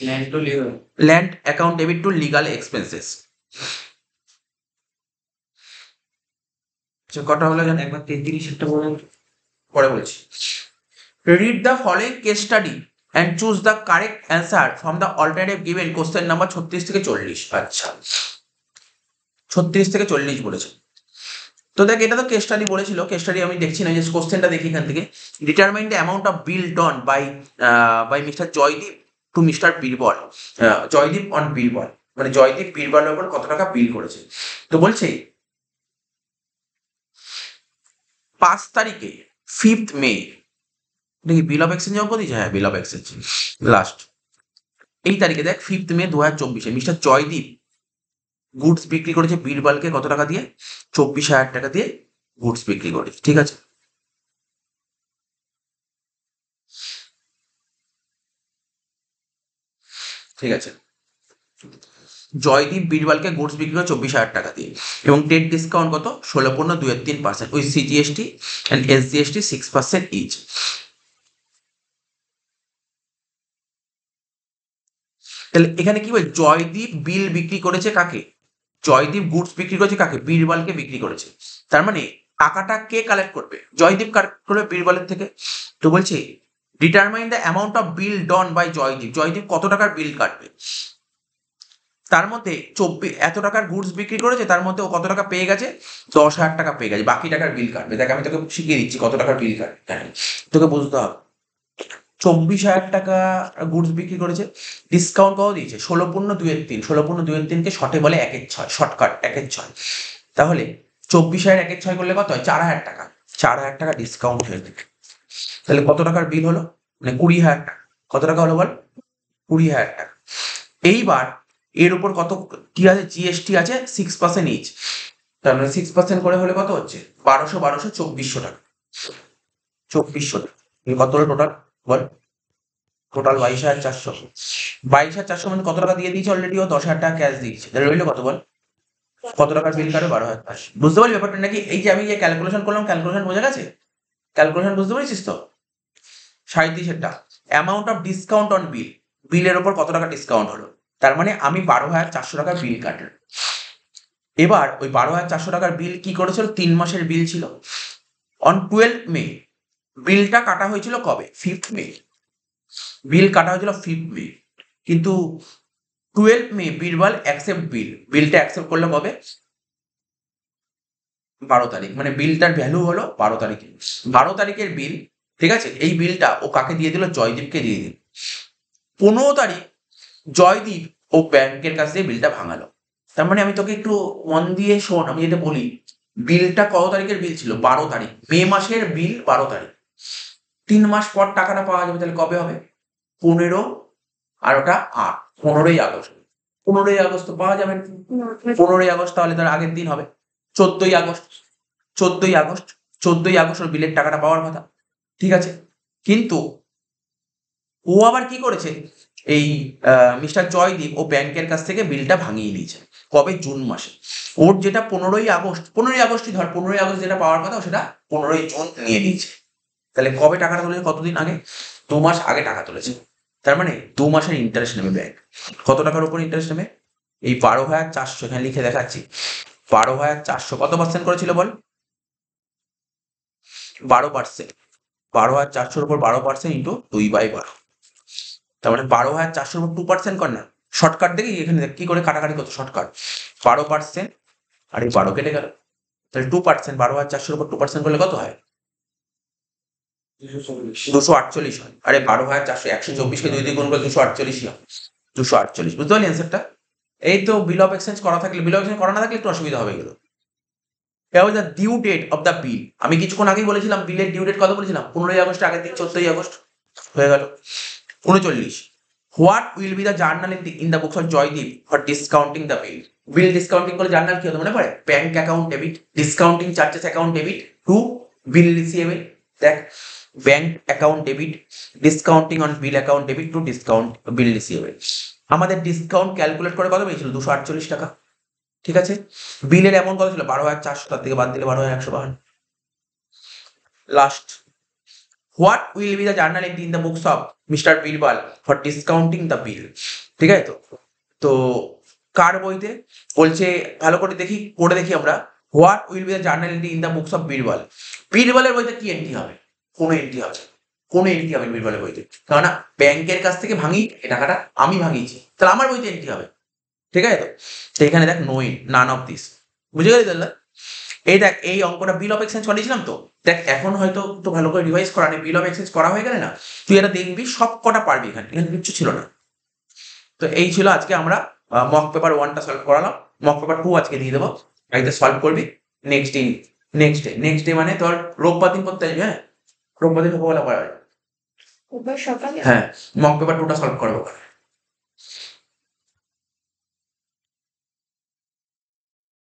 land to legal, land account debit to legal expenses. কটা হলো জানেন? একবার 33-এরটা বলেন। পরে বলছি। Read the following case study and choose the correct answer from the alternative given question number 36 থেকে 40। আচ্ছা, 36 থেকে 40 বলেছে। তো দেখ, এটা তো কেস স্টাডি বলেছিল, কেস স্টাডি আমি দেখছি না, যে কোশ্চেনটা দেখি এখান থেকে। Determine the amount of bill drawn by mister Joydeep to mister Birbal, Joydeep on Birbal, মানে জয়দীপ বীরবলের উপর কত টাকা বিল করেছে। তো বলছে 5 তারিখে 5th মে, দেখি বিল অফ এক্সচেঞ্জ অঙ্ক দিয়েছে, হ্যাঁ বিল অফ এক্সচেঞ্জ লাস্ট এই তারিখে দেখ 5th মে 2024-এ মিস্টার জয়দীপ গুডস বিক্রি করেছে বীরবলকে কত টাকা দিয়ে? 24,000 টাকা দিয়ে গুডস বিক্রি করেছে, ঠিক আছে। ঠিক আছে, জয়দীপ বীরবলকে গুডস বিক্রি করে 24,000 টাকা দিয়ে, এবং টেট ডিসকাউন্ট কত? 16.23% with CGST and SGST 6% each. তাহলে এখানে কি বলে? জয়দীপ বিল বিক্রি করেছে কাকে? জয়দীপ গুডস বিক্রি করেছে কাকে? বীরবলকে বিক্রি করেছে। তার মানে টাকাটা কে কালেক্ট করবে? জয়দীপ কালেক্ট করবে বীরবলের থেকে। তো বলছে determine the amount of bill drawn by Joydeep, Joydeep কত টাকার বিল কাটবে। তার মধ্যে 24 এত টাকার গুডস বিক্রি করেছে, তার মধ্যে ও কত টাকা পেয়ে গেছে? 10,000 টাকা পেয়ে গেছে, বাকি টাকার বিল কাটবে। দেখ আমি তোকে শিখিয়ে দিচ্ছি কত টাকার বিল কাটবে, তোকে বুঝতে হবে। 24,000 টাকা গুডস বিক্রি করেছে, ডিসকাউন্ট কত দিয়েছে? 16.23, 16.23-কে শর্টে বলে 1/6, শর্টকাট 1/6। তাহলে 24,000 1/6 করলে কত হয়? 4,000 টাকা, 4,000 টাকা ডিসকাউন্ট হয়ে যাবে। তাহলে কত টাকার বিল হলো? মানে 20,000 টাকা। কত টাকা হলো বল? 20,000 টাকা। এইবার এর উপর কত কি আছে? জিএসটি আছে 6% ইচ, তার মানে 6% করে হলে কত হচ্ছে? 1200 2400 টাকা, 2400 টাকা। এই কত হলো টোটাল বল? টোটাল 22,400। 22,400 মানে কত টাকা দিয়ে দিয়েছে অলরেডি? ও 10,000 টাকা ক্যাশ দিয়েছে, তাহলে রইলো কত বল? কত টাকার বিল কাটে? 12,500। বুঝতে পারলি ব্যাপারটা নাকি? এই যে আমি যে ক্যালকুলেশন করলাম, ক্যালকুলেশন বোঝা গেছে? ক্যালকুলেশন বুঝতে পেরেছিস তো? 37,000 টাকা। অ্যামাউন্ট অফ ডিসকাউন্ট অন বিল, বিলের ওপর কত টাকা ডিসকাউন্ট হলো? তার মানে আমি 12,400 টাকার বিল কাটলাম। এবার ওই 12,400 টাকার বিল কি করেছিল? 3 মাসের বিল ছিল। অন 12 মে বিলটা কাটা হয়েছিল কবে? 5 মে। বিল কাটা হয়েছিল 5 মে, কিন্তু 12 মে বীরবল অ্যাকসেপ্ট বিল, বিলটা অ্যাকসেপ্ট করলো কবে? 12 তারিখ। মানে বিলটার ভ্যালু হলো 12 তারিখে। 12 তারিখের বিল, ঠিক আছে? এই বিলটা ও কাকে দিয়ে দিল? জয়দীপকে দিয়ে দিল। 15 তারিখ জয়দীপ ও ব্যাংকের কাছ থেকে বিলটা ভাঙালো। তার মানে আমি তোকে একটু মন দিয়ে শোন, আমি যেটা বলি, বিলটা কত তারিখের বিল ছিল? 12 তারিখ। মে মাসের বিল 12 তারিখ। 3 মাস পর টাকাটা পাওয়া যাবে, তাহলে কবে হবে? 15 আর ওটা 8, 15ই আগস্ট। 15ই আগস্ট তো পাওয়া যাবে না। 15ই আগস্ট তাহলে তার আগের দিন হবে 14ই আগস্ট। 14ই আগস্ট, 14ই আগস্ট ওর বিলের টাকাটা পাওয়ার কথা, ঠিক আছে? কিন্তু ও আবার কি করেছে? এই মিস্টার জয়দীপ ও ব্যাংকের কাছ থেকে বিলটা ভাঙিয়ে নিয়েছে। কবে? জুন মাসে। ওর যেটা 15ই আগস্ট, 15ই আগস্টই ধর, 15ই আগস্ট যেটা পাওয়ার কথা সেটা 15ই জুন নিয়ে নিয়েছে। তাহলে কবে টাকাটা তুলেছে? কতদিন আগে? 2 মাস আগে টাকা তুলেছে। তার মানে 2 মাসের ইন্টারেস্ট নেবে ব্যাংক। কত টাকার উপর ইন্টারেস্ট নেবে? এই 12,400 এখানে লিখে দেখাচ্ছি। 12,400 কত পার্সেন্ট করেছিল বল? 12%। 12,400 উপর 12% ইন্টু 2/12। তার মানে 12,400 উপর 2% কর না। শর্টকাট দেখি এখানে দেখ কি করে কাটাকাটি করতো। শর্টকাট 12% আর এই 12 কেটে গেল। তাহলে 2%, 12,400 উপর 2% করলে কত হয়? 248 হয়। আরে 12,400, 124কে 2 দিয়ে গুণ করলে 248 হয়। 248, বুঝতে পারলি অ্যান্সারটা? এই তো বিল অফ এক্সচেঞ্জ করা থাকলে, বিল অফ এক্সচেঞ্জ করা না থাকলে একটু অসুবিধা হবে এগুলো। The due date of the bill, আমি কিছুক্ষণ আগেই বলেছিলাম বিলের ডিউ ডেট কত বলেছিলাম? 15ই আগস্ট, আগের দিন 14ই আগস্ট হয়ে গেল। 39, what will be the journal in the books of Joydeep for discounting the bill? Bill discounting করে জার্নাল কি হতো মনে পড়ে? Bank account debit, discounting charges account debit to bill receivable. দেখ, bank account debit, discounting on bill account debit to discount bill receivable. আমাদের discount calculate করে কত পেয়েছিল? 248 টাকা, ঠিক আছে? বিলের অ্যামাউন্ট কত ছিল? 12,400, তার থেকে বাদ দিলে 12,152। Last, what will be the journal entry in the books of mister Birbal for discounting the বিল? ঠিক আছে তো? তো কার বইতে বলছে? ভালো করে দেখি, পড়ে দেখি আমরা। What will be the journal entry in the books of Birbal? বীরবলের বইতে কি এন্ট্রি হবে? কোনো এন্ট্রি হবে না। কোনো এন্ট্রি হবে না বীরবলের বইতে, কেননা ব্যাংকের কাছ থেকে ভাঙি এই টাকাটা আমি ভাঙিয়েছি, তাহলে আমার বইতে এন্ট্রি হবে, ঠিক আছে তো? তো এখানে দেখ নো, নান অফ দিস। বুঝে গেলি তাহলে? এই দেখ, এই অঙ্কটা বিল অফ এক্সচেঞ্জ করেছিলাম তো। দেখ এখন হয়তো তো ভালো করে রিভাইজ করা নেই, বিল অফ এক্সচেঞ্জ করা হয়ে গেলে না তুই এটা দেখবি সব কটা পারবি। এখানে এখানে কিচ্ছু ছিল না। তো এই ছিল আজকে আমরা মক পেপার 1টা সলভ করালাম। মক পেপার 2 আজকে দিয়ে দেবো, একদম সলভ করবি। নেক্সট দিন, নেক্সট ডে মানে তোর রোববার দিন করতে আসবি। হ্যাঁ, রোববার দিন সকালবেলা করা হয়। এবার সকালে হ্যাঁ, মক পেপার 2টা সলভ করবো।